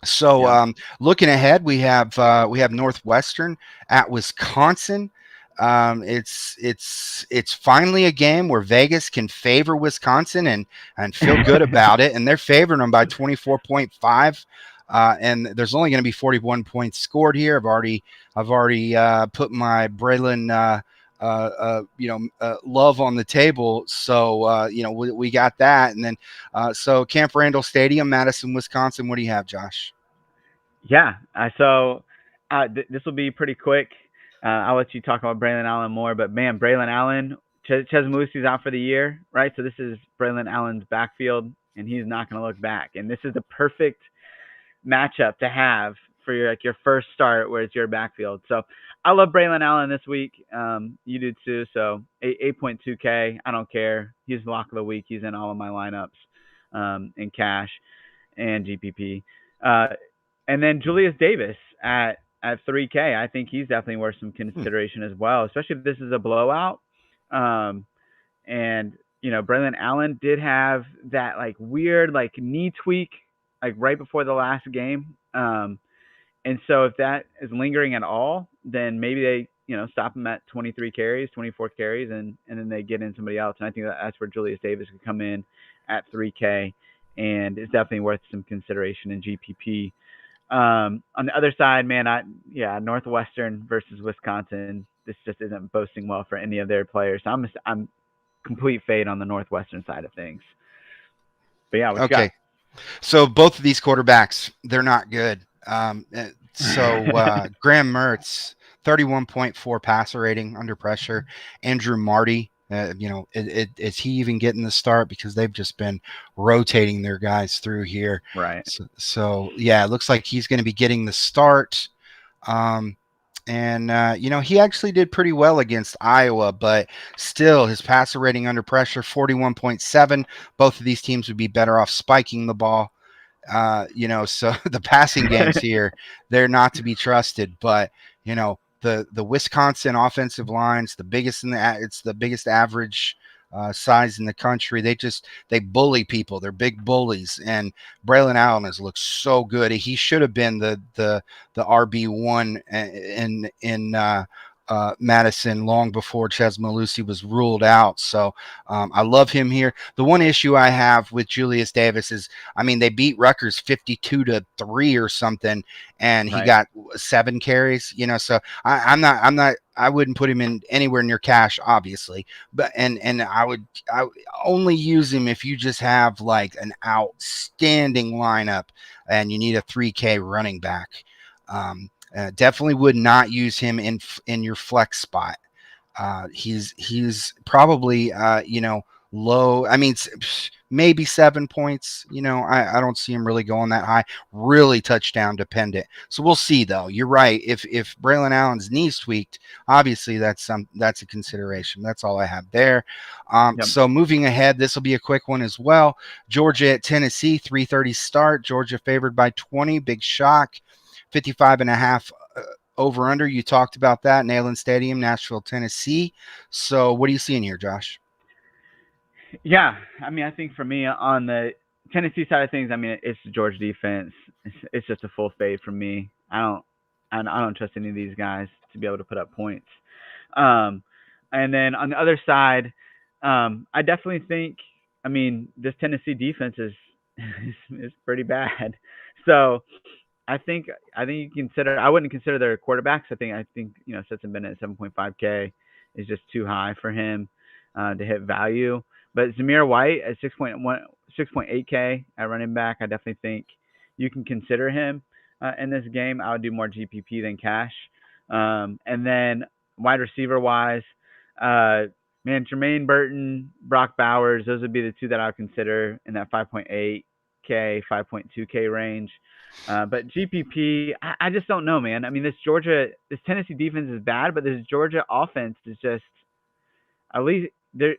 [SPEAKER 1] So, looking ahead, we have Northwestern at Wisconsin. It's finally a game where Vegas can favor Wisconsin and feel good about it, and they're favoring them by 24.5. And there's only going to be 41 points scored here. I've already put my Braylon love on the table. So we got that, and then so Camp Randall Stadium, Madison, Wisconsin. What do you have, Josh?
[SPEAKER 2] Yeah. So this will be pretty quick. I'll let you talk about Braylon Allen more, but man, Braylon Allen, Ches Moosey's out for the year, right? So this is Braylon Allen's backfield, and he's not going to look back. And this is the perfect matchup to have for your first start, where it's your backfield. So I love Braylon Allen this week. You do too. So 8.2K. I don't care. He's the lock of the week. He's in all of my lineups in cash and GPP. And then Julius Davis at 3K. I think he's definitely worth some consideration as well, especially if this is a blowout. And Braylon Allen did have that weird knee tweak right before the last game. And so if that is lingering at all, then maybe they stop him at 23 carries, 24 carries, and then they get in somebody else. And I think that's where Julius Davis could come in at 3K, and it's definitely worth some consideration in GPP. On the other side, man, Northwestern versus Wisconsin. This just isn't boasting well for any of their players. So I'm complete fade on the Northwestern side of things. But yeah, what you got?
[SPEAKER 1] So both of these quarterbacks, they're not good. Graham Mertz, 31.4 passer rating under pressure. Andrew Marty, is he even getting the start, because they've just been rotating their guys through here.
[SPEAKER 2] Right.
[SPEAKER 1] So it looks like he's going to be getting the start. He actually did pretty well against Iowa, but still his passer rating under pressure, 41.7. Both of these teams would be better off spiking the ball. So the passing games here, they're not to be trusted, but the Wisconsin offensive line's the biggest it's the biggest average size in the country. They bully people. They're big bullies. And Braylon Allen has looked so good. He should have been the RB1 in Madison long before Ches Malusi was ruled out. So I love him here. The one issue I have with Julius Davis is, I mean, they beat Rutgers 52-3 or something, and he got 7 carries. So I wouldn't put him in anywhere near cash, obviously, but I would only use him if you just have like an outstanding lineup and you need a 3K running back. Definitely would not use him in your flex spot. He's probably low. I mean, maybe 7 points. I don't see him really going that high. Really touchdown dependent. So we'll see though. You're right. If Braylon Allen's knee's tweaked, obviously that's a consideration. That's all I have there. So moving ahead, this will be a quick one as well. Georgia at Tennessee, 3:30 start. Georgia favored by 20. Big shock. 55.5 over under. You talked about that. Neyland Stadium, Nashville, Tennessee. So what are you seeing here, Josh?
[SPEAKER 2] Yeah, I mean, I think for me on the Tennessee side of things, I mean, it's the Georgia defense. It's just a full fade for me. I don't trust any of these guys to be able to put up points. And then on the other side, I definitely think, I mean, this Tennessee defense is pretty bad. So I think you consider. I wouldn't consider their quarterbacks. I think Stetson Bennett at 7.5K is just too high for him to hit value. But Zamir White at 6.8K at running back, I definitely think you can consider him in this game. I would do more GPP than cash. And then wide receiver wise, Jermaine Burton, Brock Bowers, those would be the two that I would consider in that 5.8K, 5.2K range. But GPP, I just don't know, man. I mean, this Tennessee defense is bad, but this Georgia offense is just, at least the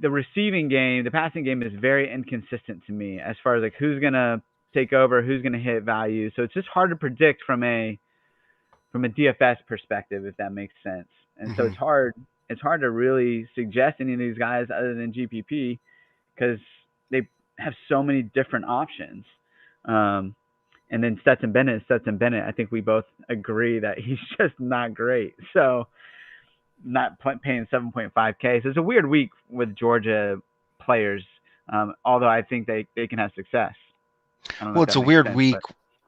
[SPEAKER 2] receiving game, the passing game is very inconsistent to me as far as like who's gonna take over, who's gonna hit value. So it's just hard to predict from a DFS perspective, if that makes sense. And so it's hard to really suggest any of these guys other than GPP because they have so many different options. And then Stetson Bennett, I think we both agree that he's just not great. So not paying 7.5K. So it's a weird week with Georgia players, although I think they can have success.
[SPEAKER 1] Well, it's a weird week.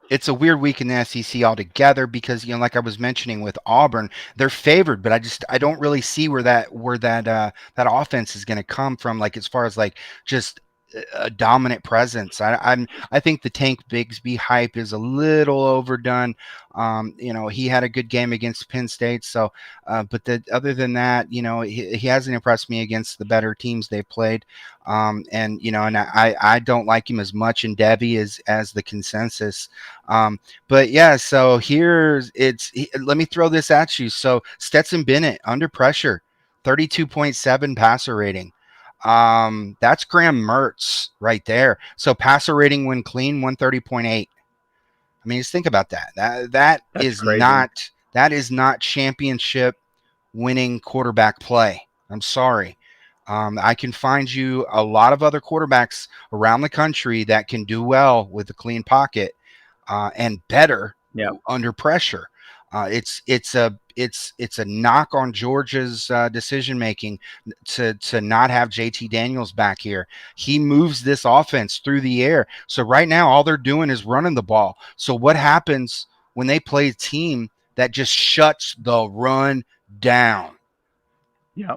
[SPEAKER 1] It's a weird week in the SEC altogether because, like I was mentioning with Auburn, they're favored, but I don't really see where that offense is going to come from, like as far as like just a dominant presence. I think the Tank Bigsby hype is a little overdone. He had a good game against Penn State, so but other than that, he hasn't impressed me against the better teams they played. And I don't like him as much in Debbie as the consensus. But yeah, so let me throw this at you. So Stetson Bennett under pressure, 32.7 passer rating. That's Graham Mertz right there. So passer rating when clean, 130.8. I mean, just think about that. That's not championship winning quarterback play. I'm sorry. I can find you a lot of other quarterbacks around the country that can do well with a clean pocket and better under pressure. It's a knock on Georgia's decision making to not have JT Daniels back here. He moves this offense through the air. So right now, all they're doing is running the ball. So what happens when they play a team that just shuts the run down?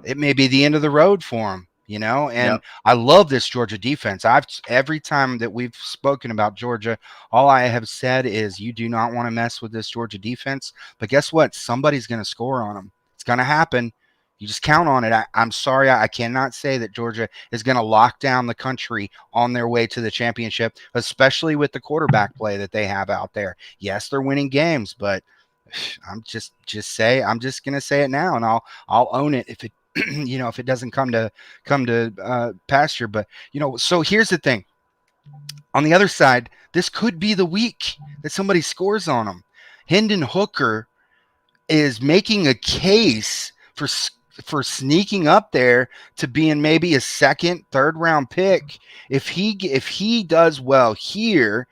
[SPEAKER 1] It may be the end of the road for them. And I love this Georgia defense. Every time that we've spoken about Georgia, all I have said is you do not want to mess with this Georgia defense. But guess what? Somebody's going to score on them. It's going to happen. You just count on it. I'm sorry. I cannot say that Georgia is going to lock down the country on their way to the championship, especially with the quarterback play that they have out there. Yes, they're winning games, but I'm just going to say it now, and I'll own it if it if it doesn't come to pasture. But so here's the thing. On the other side, this could be the week that somebody scores on them. Hendon Hooker is making a case for for sneaking up there to being maybe a second, third round pick. If he does well here,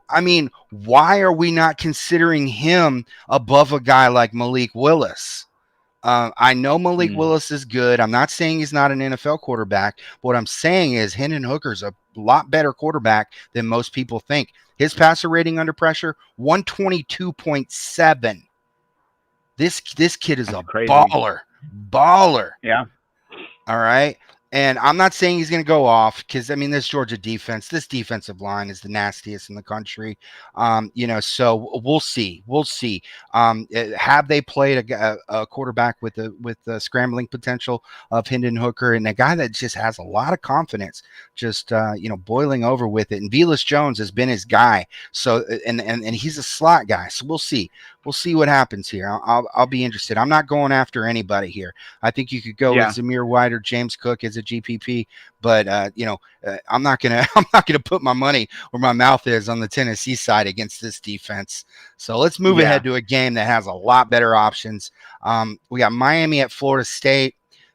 [SPEAKER 1] I mean, why are we not considering him above a guy like Malik Willis? I know Malik Willis is good. I'm not saying he's not an NFL quarterback. But what I'm saying is Hendon Hooker's a lot better quarterback than most people think. His passer rating under pressure, 122.7. This kid is a
[SPEAKER 2] crazy.
[SPEAKER 1] baller.
[SPEAKER 2] Yeah.
[SPEAKER 1] All right. And I'm not saying he's going to go off because, I mean, this Georgia defense, this defensive line is the nastiest in the country. So we'll see. We'll see. Have they played a quarterback with the scrambling potential of Hendon Hooker and a guy that just has a lot of confidence, just, boiling over with it. And Velus Jones has been his guy. So, and he's a slot guy. So we'll see. We'll see what happens here. I'll be interested. I'm not going after anybody here. I think you could go with Zamir White or James Cook as a GPP, but I'm not gonna put my money where my mouth is on the Tennessee side against this defense. So let's move ahead to a game that has a lot better options. We got Miami at Florida State,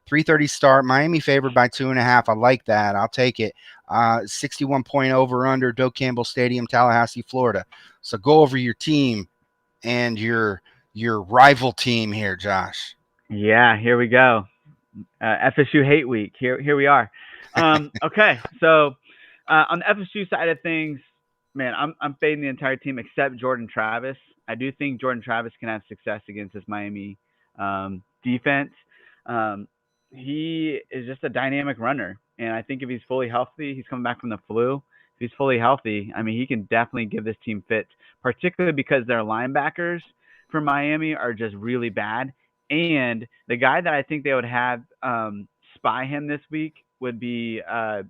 [SPEAKER 1] 3:30 start. Miami favored by 2.5. I like that. I'll take it. 61-point over under Doak Campbell Stadium, Tallahassee, Florida. So go over your team and your rival team here, Josh.
[SPEAKER 2] Yeah, here we go. FSU hate week. Here we are. Okay, so on the FSU side of things, man, I'm fading the entire team except Jordan Travis. I do think Jordan Travis can have success against this Miami defense. He is just a dynamic runner, and I think if he's fully healthy, he's coming back from the flu. If he's fully healthy, I mean, he can definitely give this team fits, particularly because their linebackers for Miami are just really bad. And the guy that I think they would have spy him this week would be oh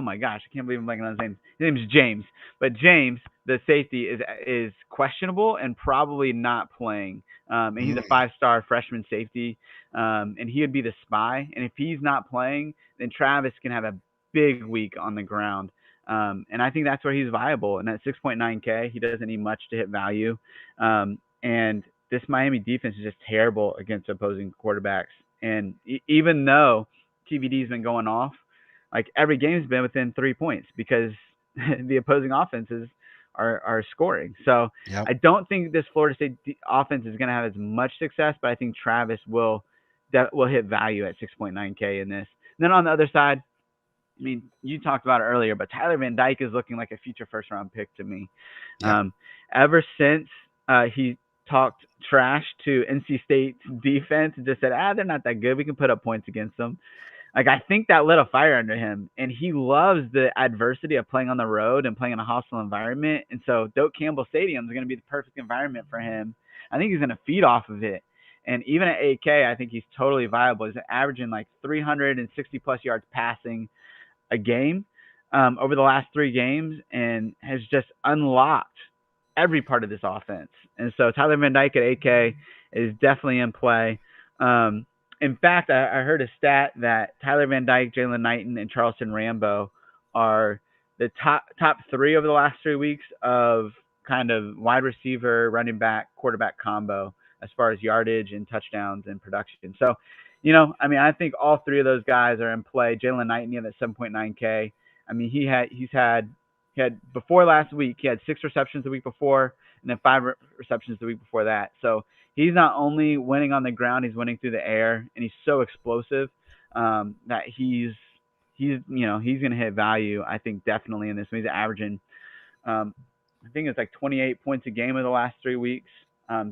[SPEAKER 2] my gosh, I can't believe I'm blanking on his name. His name is James. But James, the safety, is questionable and probably not playing. And he's a 5-star freshman safety. And he would be the spy. And if he's not playing, then Travis can have a big week on the ground. And I think that's where he's viable. And at 6.9K, he doesn't need much to hit value. And this Miami defense is just terrible against opposing quarterbacks. And even though TVD's been going off, like every game's been within 3 points because the opposing offenses are scoring. So I don't think this Florida State offense is going to have as much success, but I think Travis will hit value at 6.9K in this. And then on the other side, I mean, you talked about it earlier, but Tyler Van Dyke is looking like a future first-round pick to me. Ever since he talked trash to NC State's defense and just said, they're not that good. We can put up points against them. Like, I think that lit a fire under him, and he loves the adversity of playing on the road and playing in a hostile environment. And so Doak Campbell Stadium is going to be the perfect environment for him. I think he's going to feed off of it. And even at 8K, I think he's totally viable. He's averaging like 360-plus yards passing a game over the last 3 games and has just unlocked every part of this offense. And so Tyler Van Dyke at 8K is definitely in play. In fact, I heard a stat that Tyler Van Dyke, Jalen Knighton, and Charleston Rambo are the top 3 over the last 3 weeks of kind of wide receiver, running back, quarterback combo as far as yardage and touchdowns and production. So, I mean, I think all 3 of those guys are in play. Jalen Knighton at 7.9K. I mean, he had before last week, he had 6 receptions the week before and then 5 receptions the week before that. So he's not only winning on the ground, he's winning through the air, and he's so explosive that he's going to hit value, I think, definitely in this. He's averaging, I think it's like 28 points a game in the last 3 weeks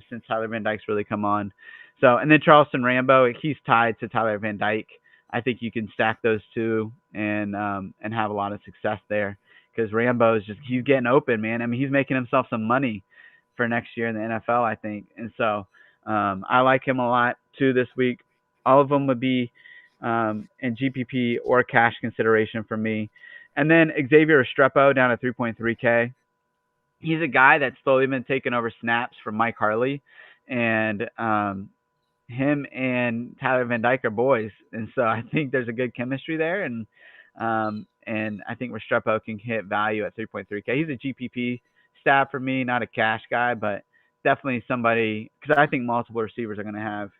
[SPEAKER 2] since Tyler Van Dyke's really come on. So, and then Charleston Rambo, he's tied to Tyler Van Dyke. I think you can stack those 2 and have a lot of success there because Rambo is he's getting open, man. I mean, he's making himself some money for next year in the NFL, I think. And so I like him a lot too this week. All of them would be in GPP or cash consideration for me. And then Xavier Streppo down at 3.3K. He's a guy that's slowly been taking over snaps from Mike Harley. And him and Tyler Van Dyke are boys. And so I think there's a good chemistry there. And I think Restrepo can hit value at 3.3K. He's a GPP stab for me, not a cash guy, but definitely somebody, because I think multiple receivers are going to have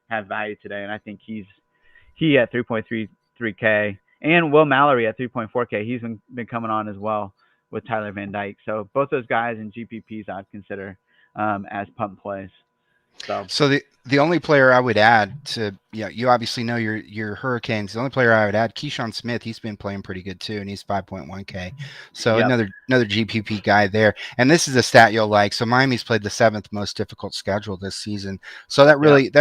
[SPEAKER 2] have value today, and I think he at 3.33K, and Will Mallory at 3.4K. He's been coming on as well with Tyler Van Dyke. So both those guys in GPPs I'd consider as pump plays.
[SPEAKER 1] So the only player I would add to, you obviously know your Hurricanes. The only player I would add, Keyshawn Smith. He's been playing pretty good too, and he's 5.1K. So
[SPEAKER 2] Yep.
[SPEAKER 1] another GPP guy there. And this is a stat you'll like. So Miami's played the 7th most difficult schedule this season. So that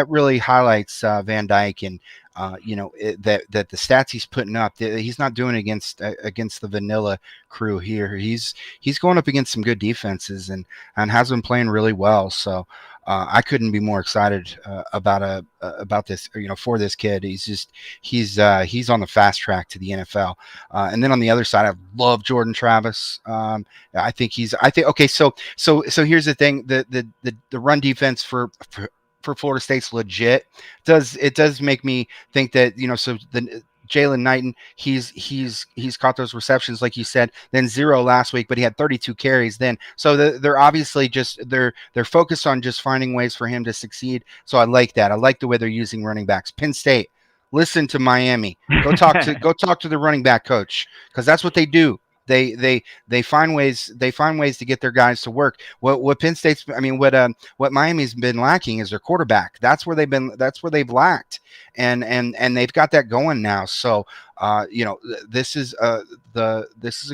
[SPEAKER 1] really highlights Van Dyke, and that the stats he's putting up, he's not doing against the vanilla crew here. He's going up against some good defenses and has been playing really well. So I couldn't be more excited about this, for this kid. He's on the fast track to the NFL. And then on the other side, I love Jordan Travis. I think okay. So here's the thing: the run defense for Florida State's legit. It does make me think that, so the Jaylen Knighton, he's caught those receptions like you said, then 0 last week, but he had 32 carries then. So they're obviously they're focused on just finding ways for him to succeed. So I like that. I like the way they're using running backs. Penn State, listen to Miami. Go talk to the running back coach, because that's what they do. They find ways to get their guys to work. What Penn State's, what Miami's been lacking is their quarterback. That's where they've lacked, and they've got that going now. So this is a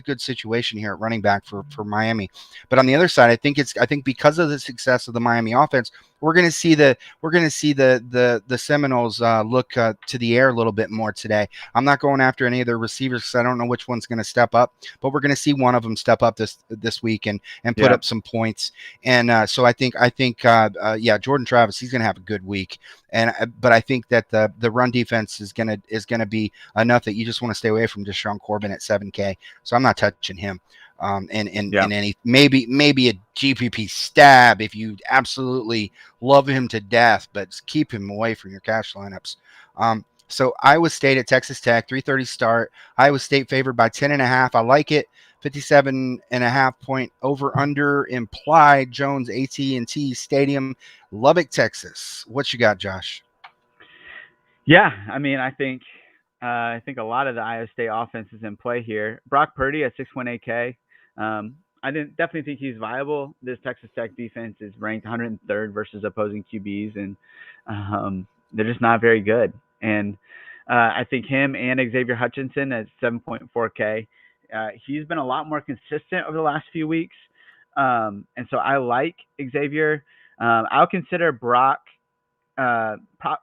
[SPEAKER 1] good situation here at running back for Miami. But on the other side, I think because of the success of the Miami offense, we're going to see the Seminoles look to the air a little bit more today. I'm not going after any of their receivers because I don't know which one's going to step up, but we're going to see one of them step up this week and put up some points. And so I think Jordan Travis, he's going to have a good week. But I think that the run defense is gonna be enough that you just want to stay away from Deshaun Corbin at 7K. So I'm not touching him. In any maybe a GPP stab if you absolutely love him to death, but keep him away from your cash lineups. So Iowa State at Texas Tech, 3:30 start. Iowa State favored by 10.5. I like it. 57.5 point over under implied. Jones AT&T Stadium, Lubbock, Texas. What you got, Josh?
[SPEAKER 2] Yeah, I think a lot of the Iowa State offense is in play here. Brock Purdy at 6.8K. I definitely think he's viable. This Texas Tech defense is ranked 103rd versus opposing QBs, and they're just not very good. And I think him and Xavier Hutchinson at 7.4K. He's been a lot more consistent over the last few weeks, and so I like Xavier. I'll consider Brock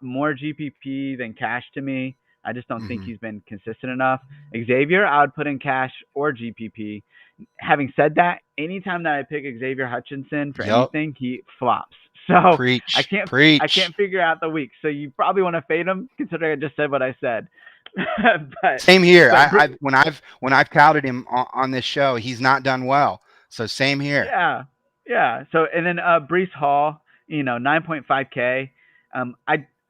[SPEAKER 2] more GPP than cash to me. I just don't think he's been consistent enough. Xavier, I would put in cash or GPP. Having said that, anytime that I pick Xavier Hutchinson for anything, he flops. So I can't figure out the week. So you probably want to fade him, considering I just said what I said.
[SPEAKER 1] But same here. When I've touted him on this show, he's not done well. So same here.
[SPEAKER 2] Yeah. So and then Breese Hall, 9.5K.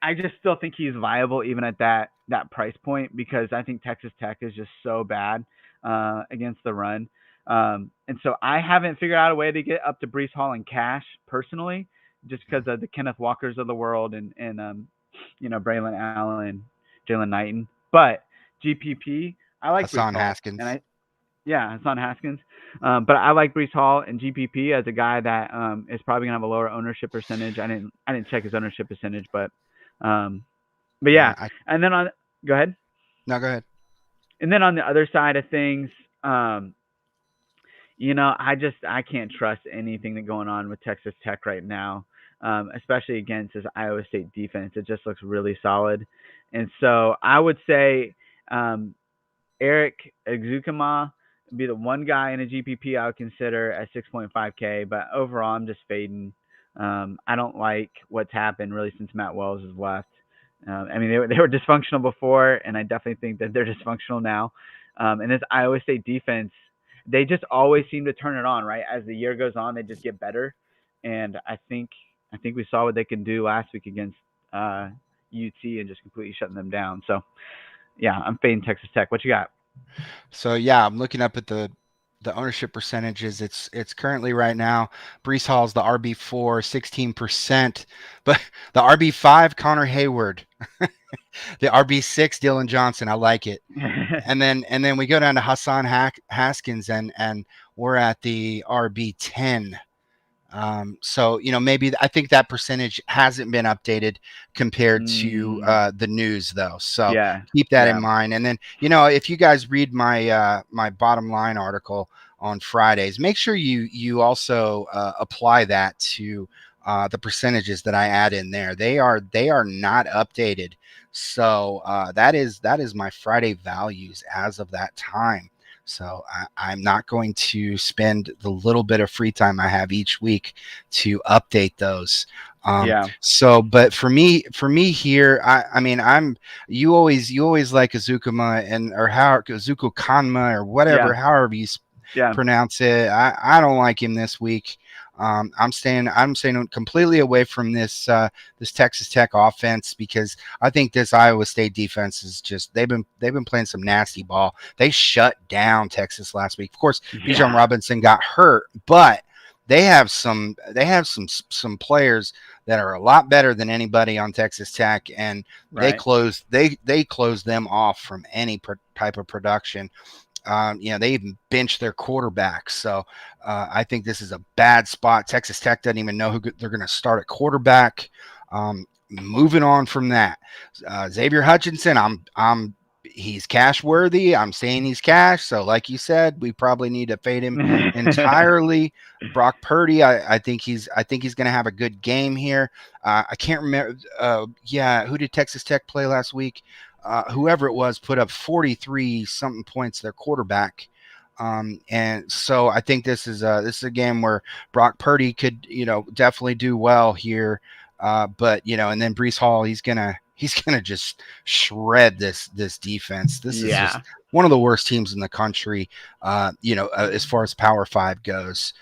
[SPEAKER 2] I just still think he's viable even at that price point, because I think Texas Tech is just so bad against the run. And so I haven't figured out a way to get up to Breese Hall in cash personally, just because of the Kenneth Walkers of the world and Braylon Allen, Jaylen Knighton. But GPP, I like
[SPEAKER 1] Hassan
[SPEAKER 2] Breese Hall.
[SPEAKER 1] Haskins.
[SPEAKER 2] Hassan Haskins. But I like Breese Hall and GPP as a guy that is probably gonna have a lower ownership percentage. I didn't check his ownership percentage, but yeah. And then go ahead.
[SPEAKER 1] No, go ahead.
[SPEAKER 2] And then on the other side of things, I can't trust anything that's going on with Texas Tech right now, especially against this Iowa State defense. It just looks really solid. And so I would say Eric Ezukama would be the one guy in a GPP I would consider at 6.5K. But overall, I'm just fading. I don't like what's happened really since Matt Wells has left. They were dysfunctional before, and I definitely think that they're dysfunctional now. And this Iowa State defense, they just always seem to turn it on, right? As the year goes on, they just get better. And I think we saw what they can do last week against UT and just completely shutting them down. So, yeah, I'm fading Texas Tech. What you got?
[SPEAKER 1] So, yeah, I'm looking up at the the ownership percentages. It's currently right now. Breese Hall's the RB4, 16%, but the RB5 Connor Hayward, the RB6 Dylan Johnson. I like it. And then we go down to Hassan Haskins, and we're at the RB10. So maybe I think that percentage hasn't been updated compared to the news though. So
[SPEAKER 2] Yeah.
[SPEAKER 1] keep that
[SPEAKER 2] Yeah.
[SPEAKER 1] in mind. And then if you guys read my my bottom line article on Fridays, make sure you also apply that to the percentages that I add in there. They are not updated. So that is my Friday values as of that time. So I'm not going to spend the little bit of free time I have each week to update those.
[SPEAKER 2] Yeah.
[SPEAKER 1] So, but for me here, I mean, you always like Azukama or Azuko Kanma or whatever,
[SPEAKER 2] Yeah.
[SPEAKER 1] however you
[SPEAKER 2] Yeah.
[SPEAKER 1] pronounce it. I don't like him this week. I'm staying completely away from this Texas Tech offense because I think this Iowa State defense is just they've been playing some nasty ball. They shut down Texas last week. Of course, Jaylon Robinson got hurt, but they have some players that are a lot better than anybody on Texas Tech, and they close them off from any type of production. They even benched their quarterback. So I think this is a bad spot. Texas Tech doesn't even know who they're going to start at quarterback. Moving on from that, Xavier Hutchinson, he's cash worthy. I'm saying he's cash. So like you said, we probably need to fade him entirely. Brock Purdy, I think he's going to have a good game here. I can't remember. Who did Texas Tech play last week? Whoever it was put up 43 something points, their quarterback. And so I think this is a game where Brock Purdy could, definitely do well here. But and then Breese Hall, he's gonna just shred this defense. This is just one of the worst teams in the country. As far as Power 5 goes.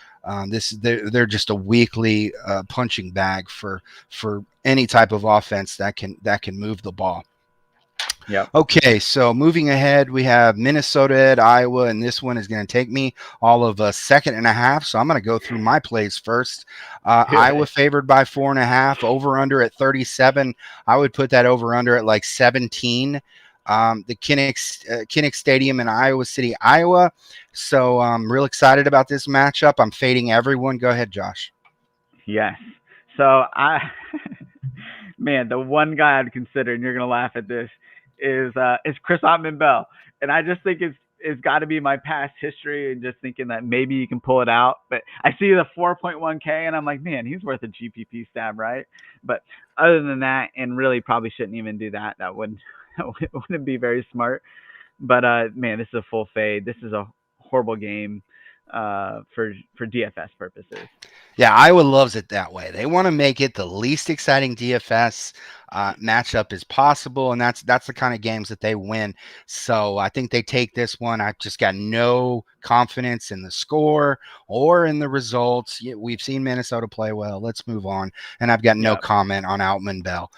[SPEAKER 1] They're just a weekly punching bag for any type of offense that can move the ball.
[SPEAKER 2] Yeah.
[SPEAKER 1] Okay, so moving ahead, we have Minnesota at Iowa, and this one is going to take me all of a second and a half. So I'm going to go through my plays first. Iowa favored by 4.5, over under at 37. I would put that over under at like 17. The Kinnick Stadium in Iowa City, Iowa. So I'm real excited about this matchup. I'm fading everyone. Go ahead, Josh.
[SPEAKER 2] Yes. So man, the one guy I'd consider, and you're gonna laugh at this, is Chris Ottman-Bell, and I just think it's got to be my past history and just thinking that maybe you can pull it out. But I see the 4.1K, and I'm like, man, he's worth a GPP stab, right? But other than that, and really probably shouldn't even do that. That wouldn't be very smart. But man, this is a full fade. This is a horrible game for DFS purposes.
[SPEAKER 1] Yeah, Iowa loves it that way. They want to make it the least exciting DFS matchup as possible, and that's the kind of games that they win. So I think they take this one. I've just got no confidence in the score or in the results. We've seen Minnesota play well. Let's move on. And I've got no comment on Ottman-Bell.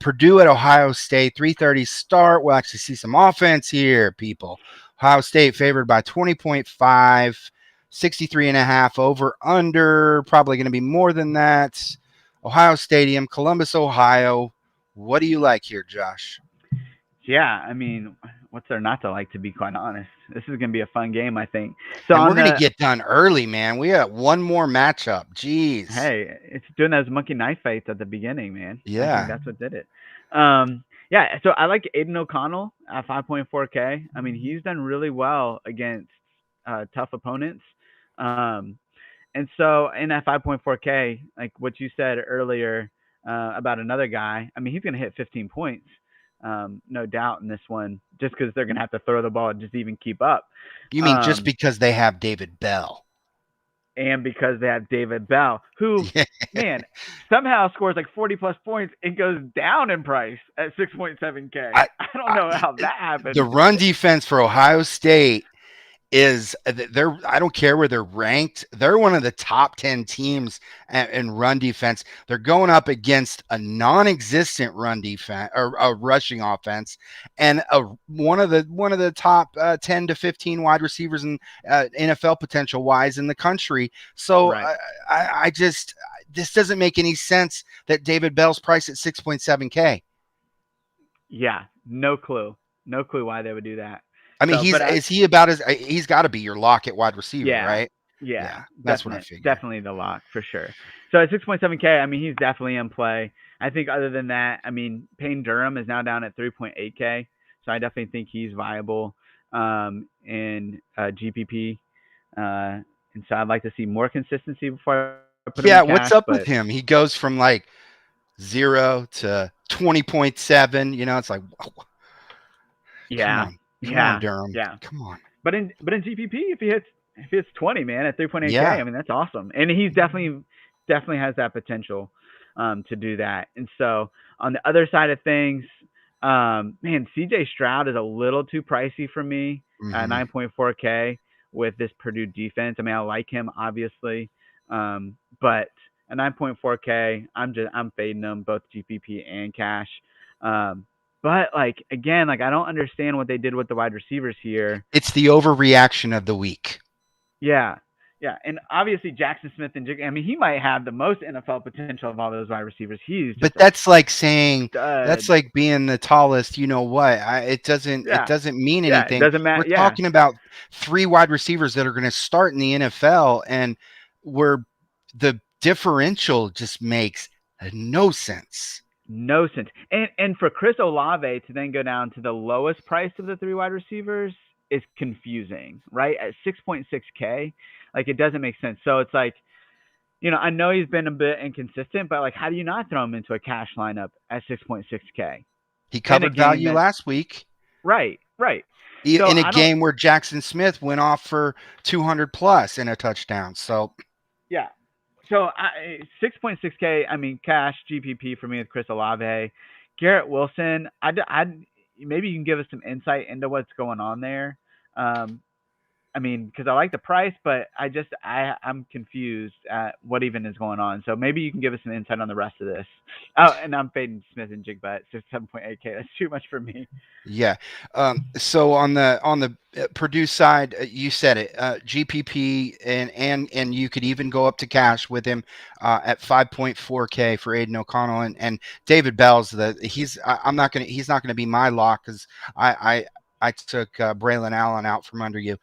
[SPEAKER 1] Purdue at Ohio State, 3:30 start. We'll actually see some offense here, people. Ohio State favored by 20.5. 63.5 over under, probably going to be more than that. Ohio Stadium, Columbus, Ohio. What do you like here, Josh?
[SPEAKER 2] Yeah, I mean, what's there not to like, to be quite honest? This is going to be a fun game, I think. So
[SPEAKER 1] we're going to get done early, man. We got one more matchup. Jeez.
[SPEAKER 2] Hey, it's doing those monkey knife fights at the beginning, man.
[SPEAKER 1] Yeah.
[SPEAKER 2] I think that's what did it. Yeah, so I like Aidan O'Connell at 5.4K. I mean, he's done really well against tough opponents. And so in that 5.4K, like what you said earlier about another guy, I mean, he's going to hit 15 points, no doubt in this one, just because they're going to have to throw the ball and just even keep up.
[SPEAKER 1] You mean just because they have David Bell?
[SPEAKER 2] And because they have David Bell, who, man, somehow scores like 40-plus points and goes down in price at 6.7K. I don't know how that happened.
[SPEAKER 1] The run defense for Ohio State is I don't care where they're ranked. They're one of the top 10 teams in run defense. They're going up against a non-existent run defense or a rushing offense, and one of the top 10 to 15 wide receivers in NFL potential wise in the country. So
[SPEAKER 2] Right.
[SPEAKER 1] I just this doesn't make any sense that David Bell's priced at 6.7K.
[SPEAKER 2] Yeah, no clue why they would do that.
[SPEAKER 1] I mean,
[SPEAKER 2] So,
[SPEAKER 1] he's got to be your lock at wide receiver,
[SPEAKER 2] yeah,
[SPEAKER 1] right?
[SPEAKER 2] yeah,
[SPEAKER 1] That's what I figured.
[SPEAKER 2] definitely the lock for sure. So at 6.7K, I mean, he's definitely in play. I think other than that, I mean, Payne Durham is now down at 3.8K, so I definitely think he's viable in GPP. And so I'd like to see more consistency before I put him in cash.
[SPEAKER 1] What's up with him? He goes from like 0 to 20.7. You know, it's like,
[SPEAKER 2] yeah,
[SPEAKER 1] come on, Durham.
[SPEAKER 2] Yeah,
[SPEAKER 1] come on.
[SPEAKER 2] But in GPP, if he hits 20, man, at 3.8K,
[SPEAKER 1] Yeah.
[SPEAKER 2] I mean, that's awesome. And he's definitely has that potential to do that. And so on the other side of things, man, CJ Stroud is a little too pricey for me at 9.4K with this Purdue defense. I mean, I like him obviously, but at 9.4K, I'm fading them both GPP and cash. But like again, like I don't understand what they did with the wide receivers here.
[SPEAKER 1] It's the overreaction of the week.
[SPEAKER 2] Yeah. Yeah. And obviously Jackson Smith and I mean, he might have the most NFL potential of all those wide receivers.
[SPEAKER 1] But that's like saying
[SPEAKER 2] stud.
[SPEAKER 1] That's like being the tallest, you know what? It doesn't mean anything.
[SPEAKER 2] It doesn't matter.
[SPEAKER 1] We're talking about 3 wide receivers that are going to start in the NFL, and where the differential just makes no sense.
[SPEAKER 2] No sense. And for Chris Olave to then go down to the lowest price of the 3 wide receivers is confusing, right? At 6.6K, like it doesn't make sense. So it's like, you know, I know he's been a bit inconsistent, but like, how do you not throw him into a cash lineup at 6.6K?
[SPEAKER 1] He covered value last week.
[SPEAKER 2] Right.
[SPEAKER 1] So in a game where Jackson Smith went off for 200 plus and a touchdown. So
[SPEAKER 2] yeah. So 6.6K, I mean, cash GPP for me with Chris Olave. Garrett Wilson, maybe you can give us some insight into what's going on there. I mean, because I like the price, but I'm confused at what even is going on. So maybe you can give us some insight on the rest of this. Oh, and I'm fading Smith and Jigba at 7.8K. That's too much for me.
[SPEAKER 1] Yeah. So on the Purdue side, you said it, GPP, and you could even go up to cash with him at 5.4K for Aidan O'Connell, and David Bell's he's not gonna be my lock because I took Braylon Allen out from under you.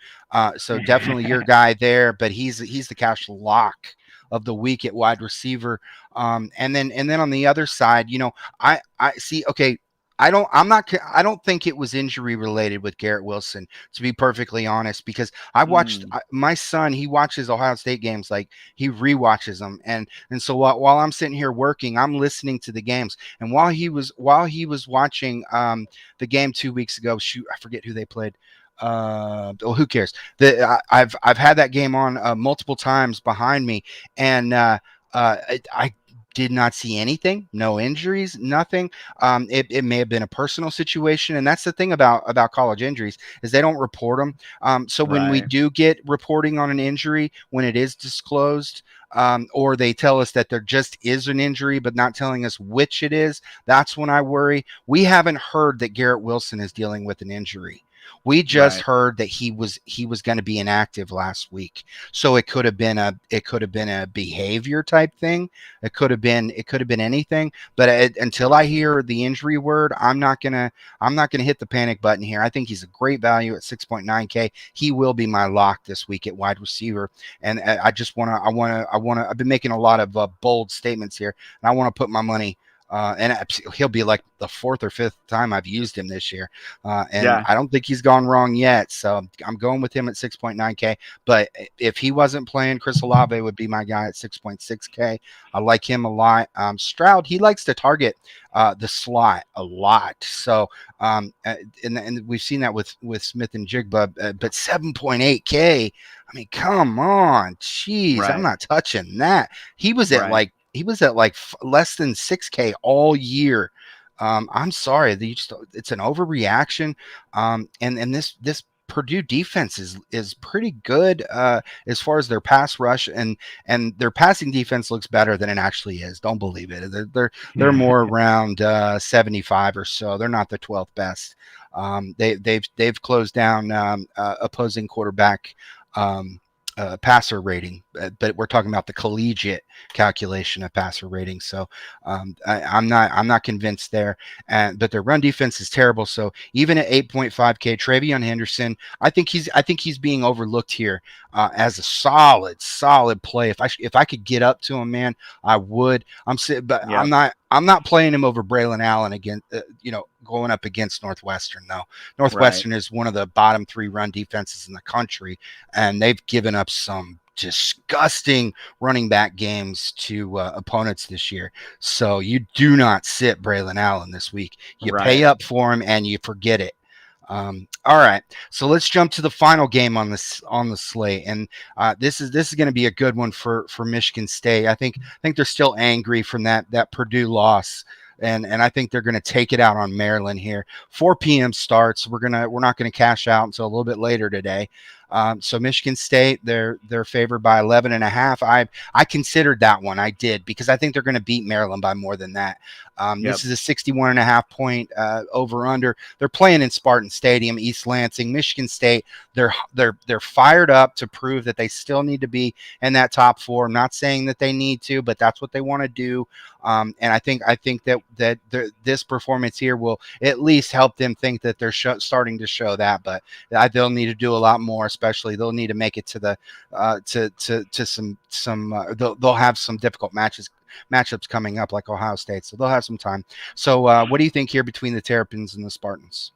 [SPEAKER 1] So definitely your guy there, but he's the cash lock of the week at wide receiver. And then on the other side, you know, I see, okay, I don't think it was injury related with Garrett Wilson, to be perfectly honest, because I watched my son, he watches Ohio State games, like he rewatches them. And so while I'm sitting here working, I'm listening to the games. And while he was watching the game 2 weeks ago, shoot, I forget who they played. Who cares? I've had that game on multiple times behind me, and I did not see anything, no injuries, nothing. It may have been a personal situation, and that's the thing about college injuries is they don't report them. So when we do get reporting on an injury, when it is disclosed, or they tell us that there just is an injury but not telling us which it is, that's when I worry. We haven't heard that Garrett Wilson is dealing with an injury. We just heard that he was going to be inactive last week. So it could have been a behavior type thing. It could have been anything. But until I hear the injury word, I'm not gonna hit the panic button here. I think he's a great value at 6.9K. He will be my lock this week at wide receiver. And I've been making a lot of bold statements here, and I want to put my money. And he'll be like the 4th or 5th time I've used him this year. I don't think he's gone wrong yet. So I'm going with him at 6.9K. But if he wasn't playing, Chris Olave would be my guy at 6.6K. I like him a lot. Stroud, he likes to target the slot a lot. So, and we've seen that with Smith and Jigba, but 7.8K. I mean, come on. Jeez, I'm not touching that. He was at like less than 6K all year. I'm sorry, it's an overreaction. And this Purdue defense is pretty good as far as their pass rush, and their passing defense looks better than it actually is. Don't believe it. They're more around 75 or so. They're not the 12th best. They've closed down opposing quarterback passer rating, but we're talking about the collegiate calculation of passer rating. So I'm not convinced there. But their run defense is terrible. So even at 8.5K, Travion Henderson, I think he's being overlooked here as a solid play. If I could get up to him, man, I would. But
[SPEAKER 2] Yep.
[SPEAKER 1] I'm not playing him over Braylon Allen again. Going up against Northwestern, though. Northwestern is one of the bottom 3 run defenses in the country, and they've given up some disgusting running back games to opponents this year. So you do not sit Braylon Allen this week. You pay up for him and you forget it. All right, so let's jump to the final game on the slate, and this is going to be a good one for Michigan State. I think they're still angry from that Purdue loss. And I think they're going to take it out on Maryland here. 4 p.m. starts. We're not going to cash out until a little bit later today. So Michigan State, they're favored by 11.5. I considered that one. I did, because I think they're going to beat Maryland by more than that. This is a 61.5 point over under. They're playing in Spartan Stadium, East Lansing. Michigan State, they're fired up to prove that they still need to be in that top 4. I'm not saying that they need to, but that's what they want to do. And I think that this performance here will at least help them think that they're starting to show that. But they'll need to do a lot more. Especially, they'll need to make it to the to some. They'll have some difficult matchups coming up, like Ohio State. So they'll have some time. So what do you think here between the Terrapins and the Spartans?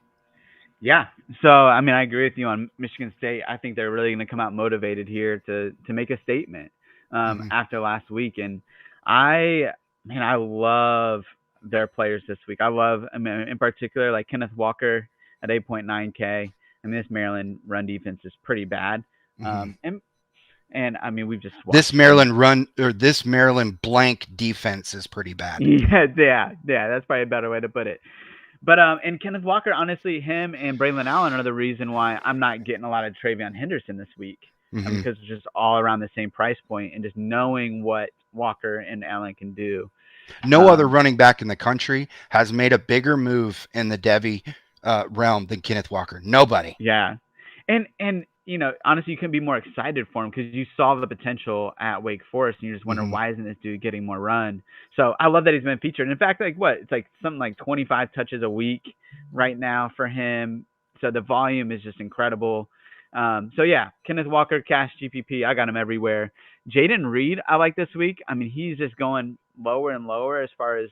[SPEAKER 2] Yeah. So, I mean, I agree with you on Michigan State. I think they're really going to come out motivated here to make a statement after last week. And I love their players this week. In particular, like Kenneth Walker at 8.9K. I mean, this Maryland run defense is pretty bad. And I mean, we've just watched
[SPEAKER 1] this Maryland blank defense is pretty bad.
[SPEAKER 2] Yeah. That's probably a better way to put it. But and Kenneth Walker, honestly, him and Braylon Allen are the reason why I'm not getting a lot of Travion Henderson this week, because it's just all around the same price point, and just knowing what Walker and Allen can do.
[SPEAKER 1] No other running back in the country has made a bigger move in the Devy realm than Kenneth Walker. Nobody.
[SPEAKER 2] Yeah, and honestly, you couldn't be more excited for him, because you saw the potential at Wake Forest, and you're just wondering why isn't this dude getting more run? So I love that he's been featured. And in fact, it's like something like 25 touches a week right now for him. So the volume is just incredible. So yeah, Kenneth Walker, cash GPP, I got him everywhere. Jayden Reid, I like this week. I mean, he's just going lower and lower as far as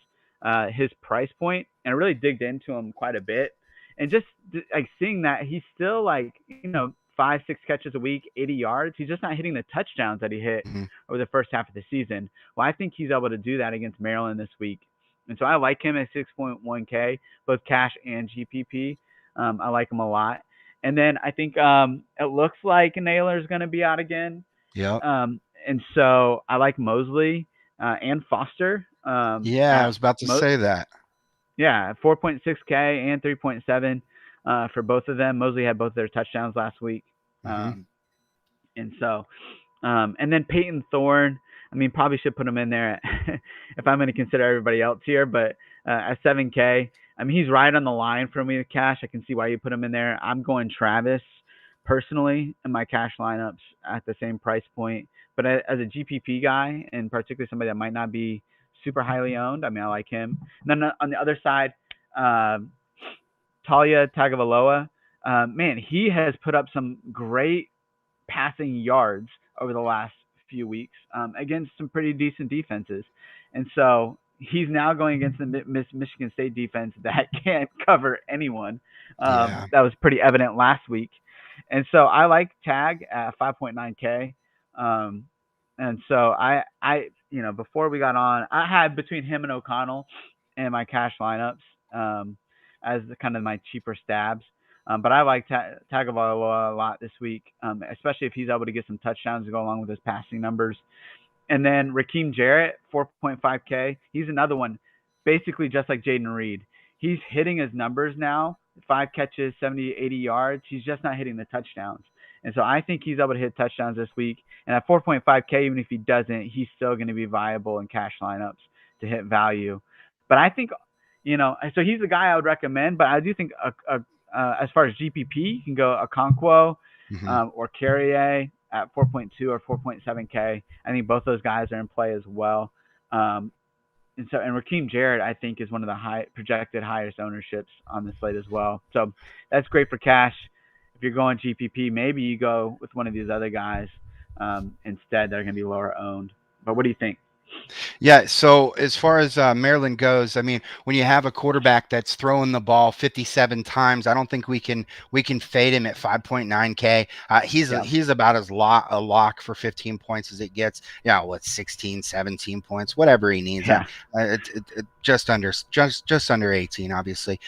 [SPEAKER 2] his price point, and I really digged into him quite a bit. And just like seeing that he's still 5-6 catches a week, 80 yards. He's just not hitting the touchdowns that he hit over the first half of the season. Well, I think he's able to do that against Maryland this week. And so I like him at 6.1K, both cash and GPP. I like him a lot. And then I think it looks like Naylor's going to be out again.
[SPEAKER 1] Yeah.
[SPEAKER 2] And so I like Mosley and Foster.
[SPEAKER 1] I was about to say that.
[SPEAKER 2] Yeah, 4.6K and 3.7 for both of them. Mosley had both their touchdowns last week. And so, and then Peyton Thorne, I mean, probably should put him in there if I'm going to consider everybody else here, but at 7K, I mean, he's right on the line for me with cash. I can see why you put him in there. I'm going Travis personally in my cash lineups at the same price point. But as a GPP guy, and particularly somebody that might not be super highly owned, I mean, I like him. And then on the other side, Talia Tagovaloa, man, he has put up some great passing yards over the last few weeks against some pretty decent defenses. And so he's now going against the Michigan State defense that can't cover anyone. That was pretty evident last week. And so I like Tag at 5.9K. And so I before we got on, I had between him and O'Connell in my cash lineups as kind of my cheaper stabs. But I like Tagovaloa a lot this week, especially if he's able to get some touchdowns to go along with his passing numbers. And then Rakim Jarrett, 4.5K. He's another one, basically just like Jayden Reid. He's hitting his numbers now 5 catches, 70, 80 yards. He's just not hitting the touchdowns. And so I think he's able to hit touchdowns this week. And at 4.5K, even if he doesn't, he's still going to be viable in cash lineups to hit value. But I think, so he's the guy I would recommend. But I do think as far as GPP, you can go Okonkwo or Carrier at 4.2 or 4.7K. I think both those guys are in play as well. And Rakim Jarrett, I think, is one of the projected highest ownerships on the slate as well. So that's great for cash. If you're going GPP, maybe you go with one of these other guys instead that are going to be lower owned. But what do you think?
[SPEAKER 1] Yeah, so as far as Maryland goes, I mean, when you have a quarterback that's throwing the ball 57 times, I don't think we can fade him at 5.9K. He's about as a lock for 15 points as it gets. 16, 17 points, whatever he needs.
[SPEAKER 2] Yeah.
[SPEAKER 1] Just under 18, obviously.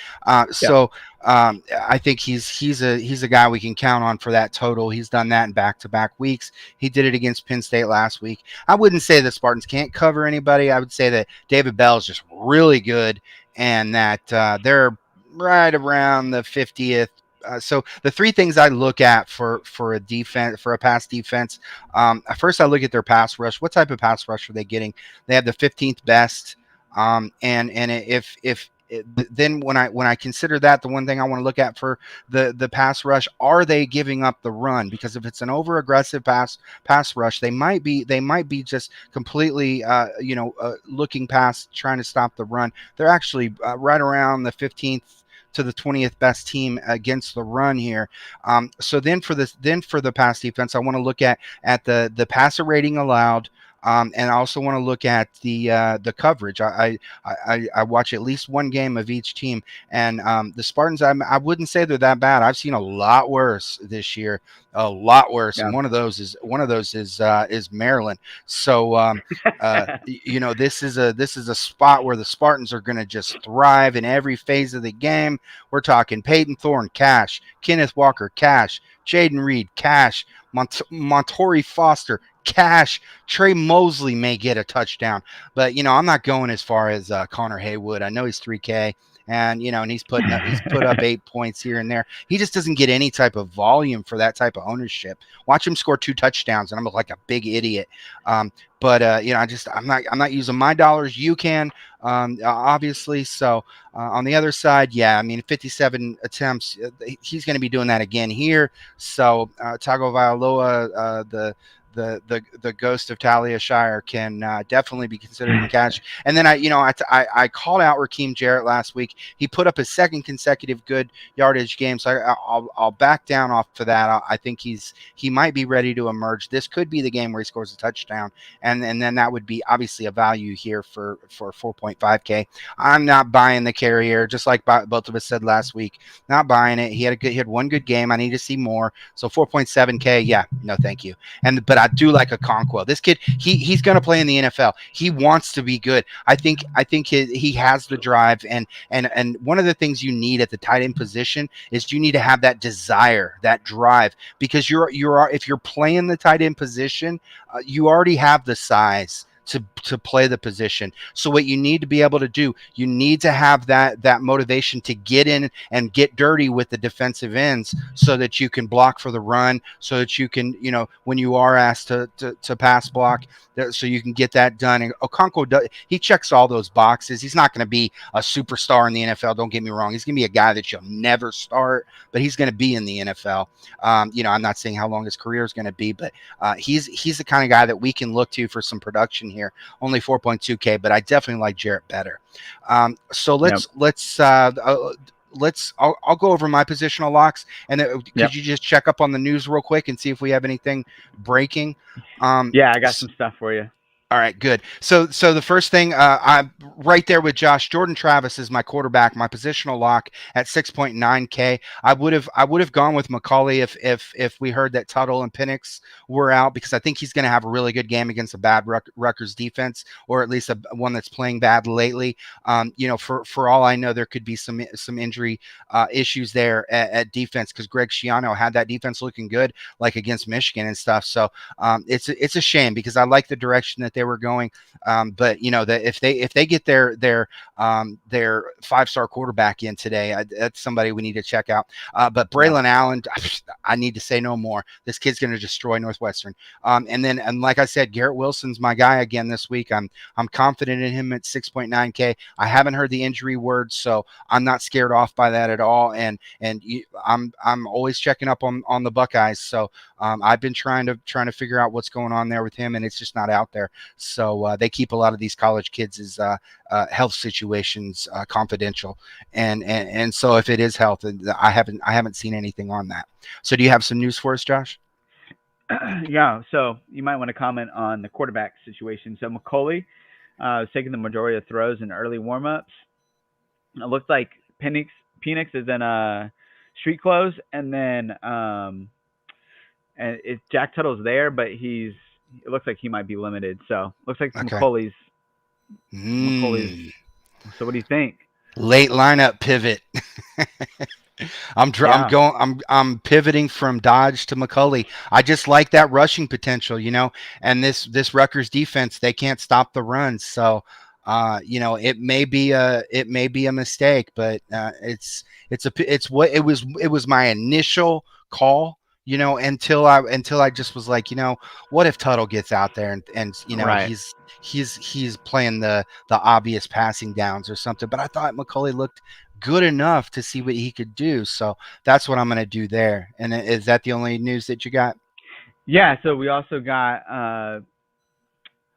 [SPEAKER 1] So I think he's a guy we can count on for that total. He's done that in back-to-back weeks. He did it against Penn State last week. I wouldn't say the Spartans can't cover anybody. I would say that David Bell is just really good, and that they're right around the 50th. So the three things I look at for a defense, for a pass defense, first I look at their pass rush. What type of pass rush are they getting? They have the 15th best. Then when I consider that, the one thing I want to look at for the pass rush, are they giving up the run? Because if it's an over aggressive pass rush, they might be just completely looking past trying to stop the run. They're actually right around the 15th to the 20th best team against the run here. So then for the pass defense, I want to look at the passer rating allowed. And I also want to look at the coverage. I watch at least one game of each team, and the Spartans, I wouldn't say they're that bad. I've seen a lot worse this year, a lot worse. Yeah. And one of those is Maryland. So this is a spot where the Spartans are going to just thrive in every phase of the game. We're talking Peyton Thorne, cash; Kenneth Walker, cash; Jayden Reid, cash; Montori Foster, cash. Trey Mosley may get a touchdown, but I'm not going as far as Connor Haywood. I know he's 3K, and and he's put up 8 points here and there. He just doesn't get any type of volume for that type of ownership. Watch him score 2 touchdowns, and I'm like a big idiot. I'm not using my dollars. You can, obviously. So on the other side, 57 attempts. He's going to be doing that again here. So Tagovailoa, the ghost of Talia Shire, can definitely be considered in cash. And then I called out Rakim Jarrett last week. He put up his second consecutive good yardage game, so I'll back down off of that. I think he might be ready to emerge. This could be the game where he scores a touchdown, and then that would be obviously a value here for 4.5K. I'm not buying the carrier, just like both of us said last week. Not buying it. He had one good game. I need to see more. So 4.7K, no, thank you. But I do like Okonkwo. This kid, he's going to play in the NFL. He wants to be good. I think he has the drive, and one of the things you need at the tight end position is you need to have that desire, that drive, because if you're playing the tight end position, you already have the size to play the position. So what you need to be able to do, you need to have that motivation to get in and get dirty with the defensive ends so that you can block for the run, so that you can, when you are asked to pass block, so you can get that done. And Okonkwo, he checks all those boxes. He's not going to be a superstar in the NFL. Don't get me wrong. He's going to be a guy that you'll never start, but he's going to be in the NFL. I'm not saying how long his career is going to be, but he's the kind of guy that we can look to for some production here. Only 4.2K, but I definitely like Jarrett better. So I'll go over my positional locks, and could you just check up on the news real quick and see if we have anything breaking?
[SPEAKER 2] I got some stuff for you.
[SPEAKER 1] All right, good. So the first thing, I'm right there with Josh. Jordan Travis is my quarterback, my positional lock at 6.9K. I would have gone with McCauley if we heard that Tuttle and Penix were out, because I think he's going to have a really good game against a bad Rutgers defense, or at least one that's playing bad lately. For all I know, there could be some injury issues there at defense, because Greg Schiano had that defense looking good, like against Michigan and stuff. So it's a shame, because I like the direction that they were going. But that if they get their 5-star quarterback in today, that's somebody we need to check out. But Braylon Allen, I need to say no more. This kid's going to destroy Northwestern. And like I said, Garrett Wilson's my guy again this week. I'm confident in him at 6.9K. I haven't heard the injury word, so I'm not scared off by that at all. And I'm always checking up on the Buckeyes. So I've been trying to figure out what's going on there with him, and it's just not out there. So they keep a lot of these college kids' health situations confidential, and so if it is health, I haven't seen anything on that. So do you have some news for us, Josh?
[SPEAKER 2] Yeah, so you might want to comment on the quarterback situation. So McCauley was taking the majority of throws in early warmups. It looks like Penix is in street clothes, and then Jack Tuttle's there, but it looks like he might be limited. So looks like McCauley's. So what do you think?
[SPEAKER 1] Late lineup pivot. I'm pivoting from Dodge to McCauley. I just like that rushing potential, and this Rutgers defense, they can't stop the runs. So, it may be a mistake, but it was my initial call, until I just was like, what if Tuttle gets out there and right. he's playing the obvious passing downs or something. But I thought McCauley looked good enough to see what he could do. So that's what I'm going to do there. And is that the only news that you got?
[SPEAKER 2] Yeah. So we also got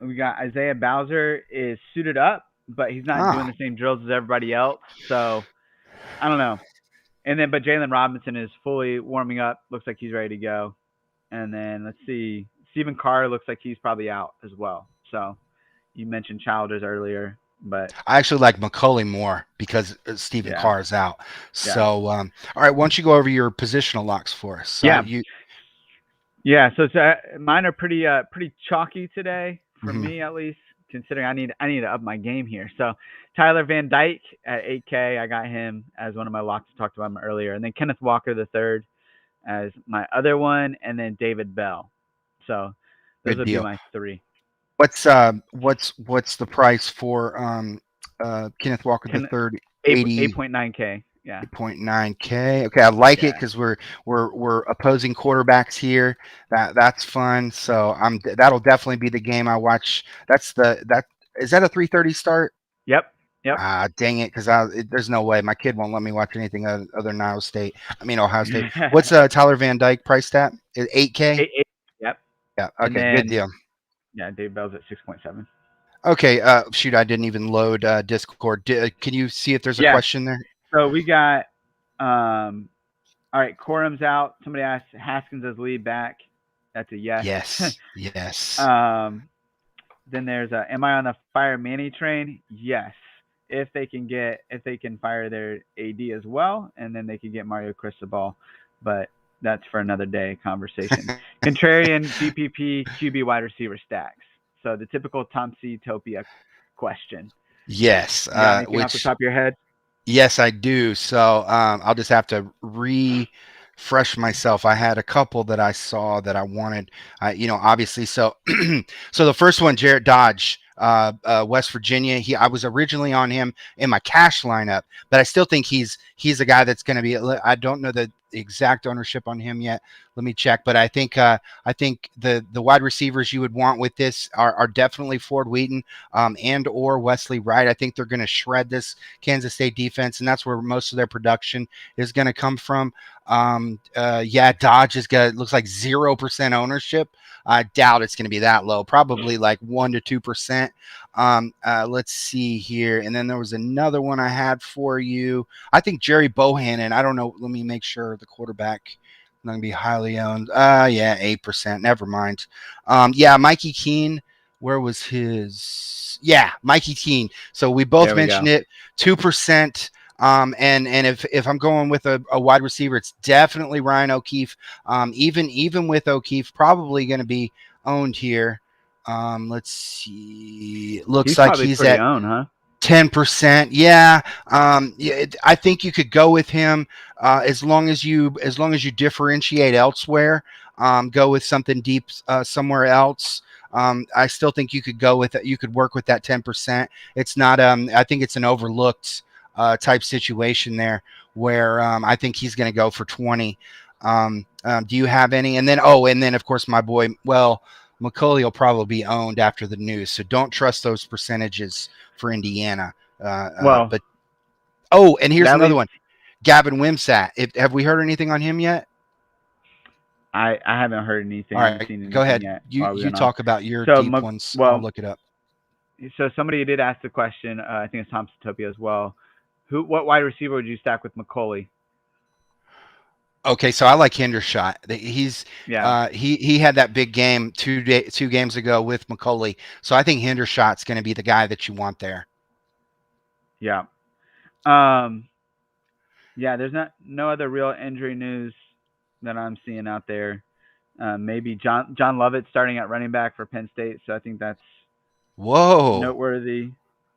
[SPEAKER 2] Isaiah Bowser is suited up, but he's not doing the same drills as everybody else. So I don't know. But Jaylon Robinson is fully warming up. Looks like he's ready to go. And then let's see. Stephen Carr looks like he's probably out as well. So you mentioned Childers earlier, but
[SPEAKER 1] I actually like McCauley more because Stephen Carr is out. So, all right, why don't you go over your positional locks for us?
[SPEAKER 2] So So mine are pretty chalky today for me, at least, considering I need to up my game here. So Tyler Van Dyke at 8K, I got him as one of my locks. I talked about him earlier, and then Kenneth Walker III as my other one, and then David Bell. So those would be my three.
[SPEAKER 1] What's the price for Kenneth Walker III?
[SPEAKER 2] 8.9K. Yeah.
[SPEAKER 1] 8.9K. Okay, I like it because we're opposing quarterbacks here. That's fun. So that'll definitely be the game I watch. Is that a 3:30 start?
[SPEAKER 2] Yep.
[SPEAKER 1] Dang it, because there's no way my kid won't let me watch anything other than Ohio State. What's Tyler Van Dyke priced at? 8K.
[SPEAKER 2] Yep.
[SPEAKER 1] Yeah. Okay. Good deal.
[SPEAKER 2] Yeah, Dave Bell's at 6.7.
[SPEAKER 1] Okay. Shoot, I didn't even load Discord. Can you see if there's a question there?
[SPEAKER 2] So we got, all right, Corum's out. Somebody asked Haskins as lead back. That's a yes.
[SPEAKER 1] Yes.
[SPEAKER 2] Then there's am I on the fire Manny train? Yes. If they can fire their AD as well, and then they can get Mario Cristobal, but that's for another day conversation. Contrarian GPP QB wide receiver stacks. So the typical Tom C. Topia question.
[SPEAKER 1] Yes.
[SPEAKER 2] Anything off the top of your head?
[SPEAKER 1] Yes, I do. So I'll just have to refresh myself. I had a couple that I saw that I wanted, obviously. So, so the first one, Jarrett Dodge, West Virginia. I was originally on him in my cash lineup, but I still think he's a guy that's going to be. I don't know the exact ownership on him yet. Let me check. But I think the wide receivers you would want with this are definitely Ford Wheaton and or Wesley Wright. I think they're going to shred this Kansas State defense, and that's where most of their production is going to come from. Dodge looks like 0% ownership. I doubt it's going to be that low. Probably like 1 to 2%. Let's see here. And then there was another one I had for you. I think Jerry Bohannon. I don't know. Let me make sure the quarterback not going to be highly owned. 8%. Never mind. Mikey Keene. Where was his? Yeah, Mikey Keene. So we both mentioned it. 2%. And if I'm going with a wide receiver, it's definitely Ryan O'Keefe. Even with O'Keefe, probably going to be owned here. Let's see. Looks like he's at
[SPEAKER 2] owned, huh?
[SPEAKER 1] 10%. Yeah. I think you could go with him as long as you differentiate elsewhere. Go with something deep somewhere else. I still think you could go with it. You could work with that 10%. It's not. I think it's an overlooked type situation there where I think he's going to go for 20. Do you have any? And then of course my boy. Well, McCulley will probably be owned after the news, so don't trust those percentages for Indiana. But and here's another one. Gavin Wimsat. Have we heard anything on him yet?
[SPEAKER 2] I haven't heard anything.
[SPEAKER 1] All right, go ahead.
[SPEAKER 2] Yet
[SPEAKER 1] you talk about your deep ones. I'll look it up.
[SPEAKER 2] So somebody did ask the question. I think it's Tom Satopia as well. What wide receiver would you stack with McCulley?
[SPEAKER 1] Okay, so I like Hendershot. He had that big game 2 games ago with McCulley. So I think Hendershot's going to be the guy that you want there.
[SPEAKER 2] Yeah. There's no other real injury news that I'm seeing out there. Maybe John Lovett starting at running back for Penn State. So I think that's noteworthy.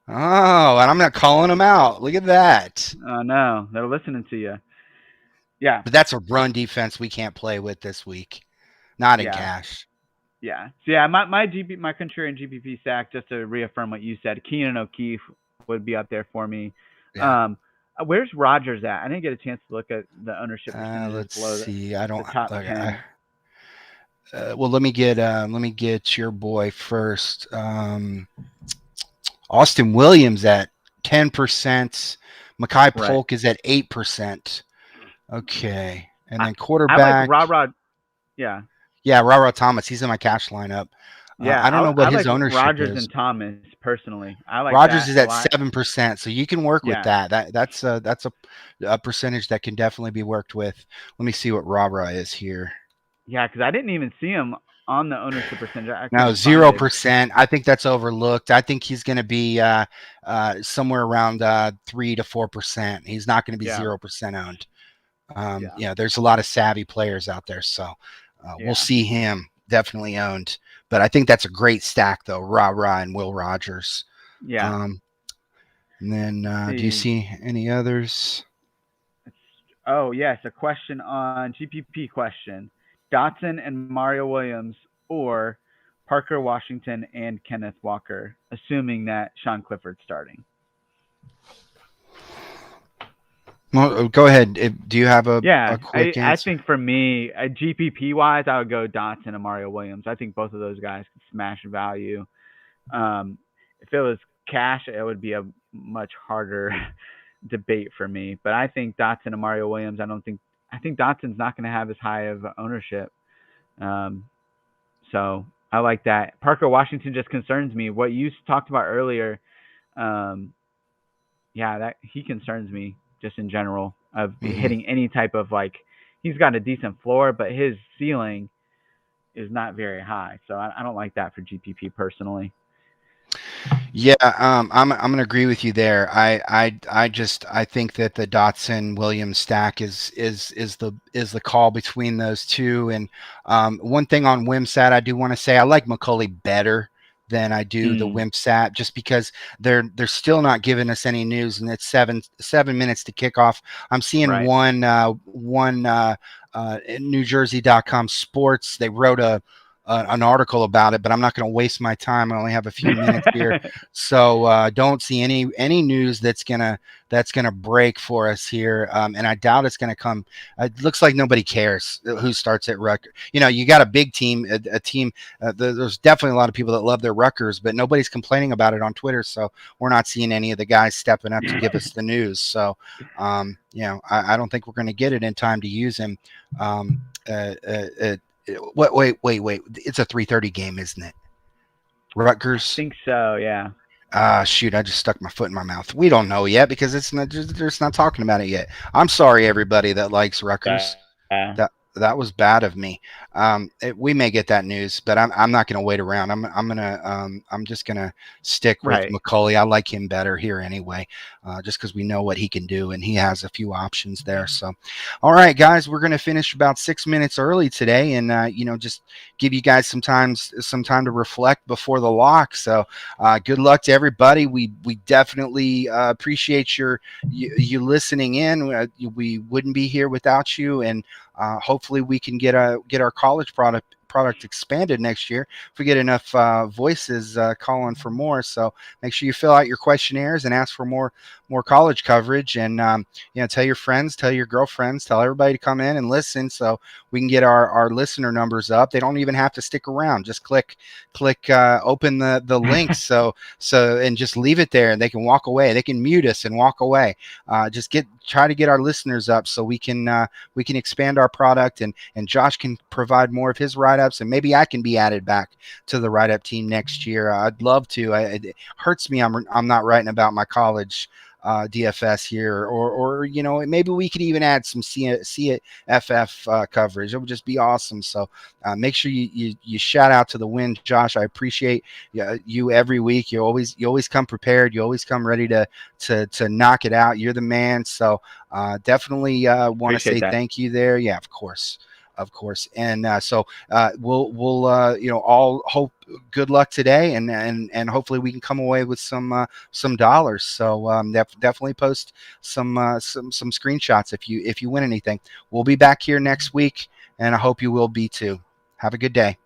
[SPEAKER 1] Oh, and I'm not calling him out. Look at that.
[SPEAKER 2] No, they're listening to you. Yeah.
[SPEAKER 1] But that's a run defense we can't play with this week. Not in cash.
[SPEAKER 2] Yeah. So my contrarian GPP stack, just to reaffirm what you said, Keenan O'Keefe would be up there for me. Yeah. Where's Rodgers at? I didn't get a chance to look at the ownership.
[SPEAKER 1] Let's see. I don't.
[SPEAKER 2] The top 10.
[SPEAKER 1] Well, let me get your boy first. Austin Williams at 10%. Makai Polk is at 8%. Okay, and then quarterback.
[SPEAKER 2] I like Rah-Rah. Yeah.
[SPEAKER 1] Yeah, Rah-Rah Thomas. He's in my cash lineup.
[SPEAKER 2] Yeah,
[SPEAKER 1] I don't know what his ownership
[SPEAKER 2] Rodgers
[SPEAKER 1] is.
[SPEAKER 2] And Thomas personally. I like
[SPEAKER 1] Rodgers is at 7%, so you can work with that. That's a percentage that can definitely be worked with. Let me see what Rah-Rah is here.
[SPEAKER 2] Yeah, because I didn't even see him on the ownership percentage.
[SPEAKER 1] No, 0%. I think that's overlooked. I think he's going to be somewhere around 3 to 4%. He's not going to be 0% owned. There's a lot of savvy players out there, so we'll see him definitely owned. But I think that's a great stack, though. Rah-Rah and Will Rogers.
[SPEAKER 2] Yeah.
[SPEAKER 1] And then do you see any others?
[SPEAKER 2] Oh, yes. A question on GPP question. Dotson and Mario Williams or Parker Washington and Kenneth Walker, assuming that Sean Clifford's starting.
[SPEAKER 1] Well, go ahead. Do you have a quick answer?
[SPEAKER 2] I think for me, GPP-wise, I would go Dotson and Mario Williams. I think both of those guys can smash value. If it was cash, it would be a much harder debate for me. But I think Dotson and Mario Williams, I think Dotson's not going to have as high of ownership. So I like that. Parker Washington just concerns me. What you talked about earlier, that he concerns me. Just in general of hitting any type of he's got a decent floor, but his ceiling is not very high. So I don't like that for GPP personally.
[SPEAKER 1] Yeah, I'm going to agree with you there. I think that the Dotson Williams stack is the call between those two. And one thing on Wimsat, I do want to say I like McCulley better than I do the Wimsat, just because they're still not giving us any news, and it's 7 minutes to kick off. I'm seeing one NewJersey.com sports. They wrote an article about it, but I'm not going to waste my time. I only have a few minutes here, so don't see any news that's gonna break for us here, and I doubt it's gonna come. It looks like nobody cares who starts at Rutgers. You got a big team, a team. There's definitely a lot of people that love their Rutgers, but nobody's complaining about it on Twitter. So we're not seeing any of the guys stepping up to give us the news. So I don't think we're going to get it in time to use him. Wait. It's a 3:30 game, isn't it? Rutgers?
[SPEAKER 2] I think so, yeah.
[SPEAKER 1] Shoot, I just stuck my foot in my mouth. We don't know yet because they're just not talking about it yet. I'm sorry, everybody that likes Rutgers. That was bad of me. We may get that news, but I'm not going to wait around. I'm just going to stick with McCulley. I like him better here anyway, just because we know what he can do, and he has a few options there. So, all right, guys, we're going to finish about 6 minutes early today, and just give you guys some time to reflect before the lock. So, good luck to everybody. We definitely appreciate you listening in. We wouldn't be here without you, and hopefully we can get our college product expanded next year if we get enough voices calling for more. So make sure you fill out your questionnaires and ask for more college coverage. And tell your friends, tell your girlfriends, tell everybody to come in and listen so we can get our listener numbers up. They don't even have to stick around. Just click open the link so and just leave it there, and they can walk away. They can mute us and walk away. Just try to get our listeners up so we can expand our product, and Josh can provide more of his write-ups, and maybe I can be added back to the write-up team next year. I'd love to. It hurts me I'm not writing about my college DFS here, or maybe we could even add some CFF coverage. It would just be awesome. So make sure you shout out to the win, Josh. I appreciate you every week. You always come prepared. You always come ready to knock it out. You're the man. So definitely want to say thank you there. Yeah, of course. And so we'll all hope good luck today, and hopefully we can come away with some dollars. So definitely post some screenshots if you win anything. We'll be back here next week, and I hope you will be too. Have a good day.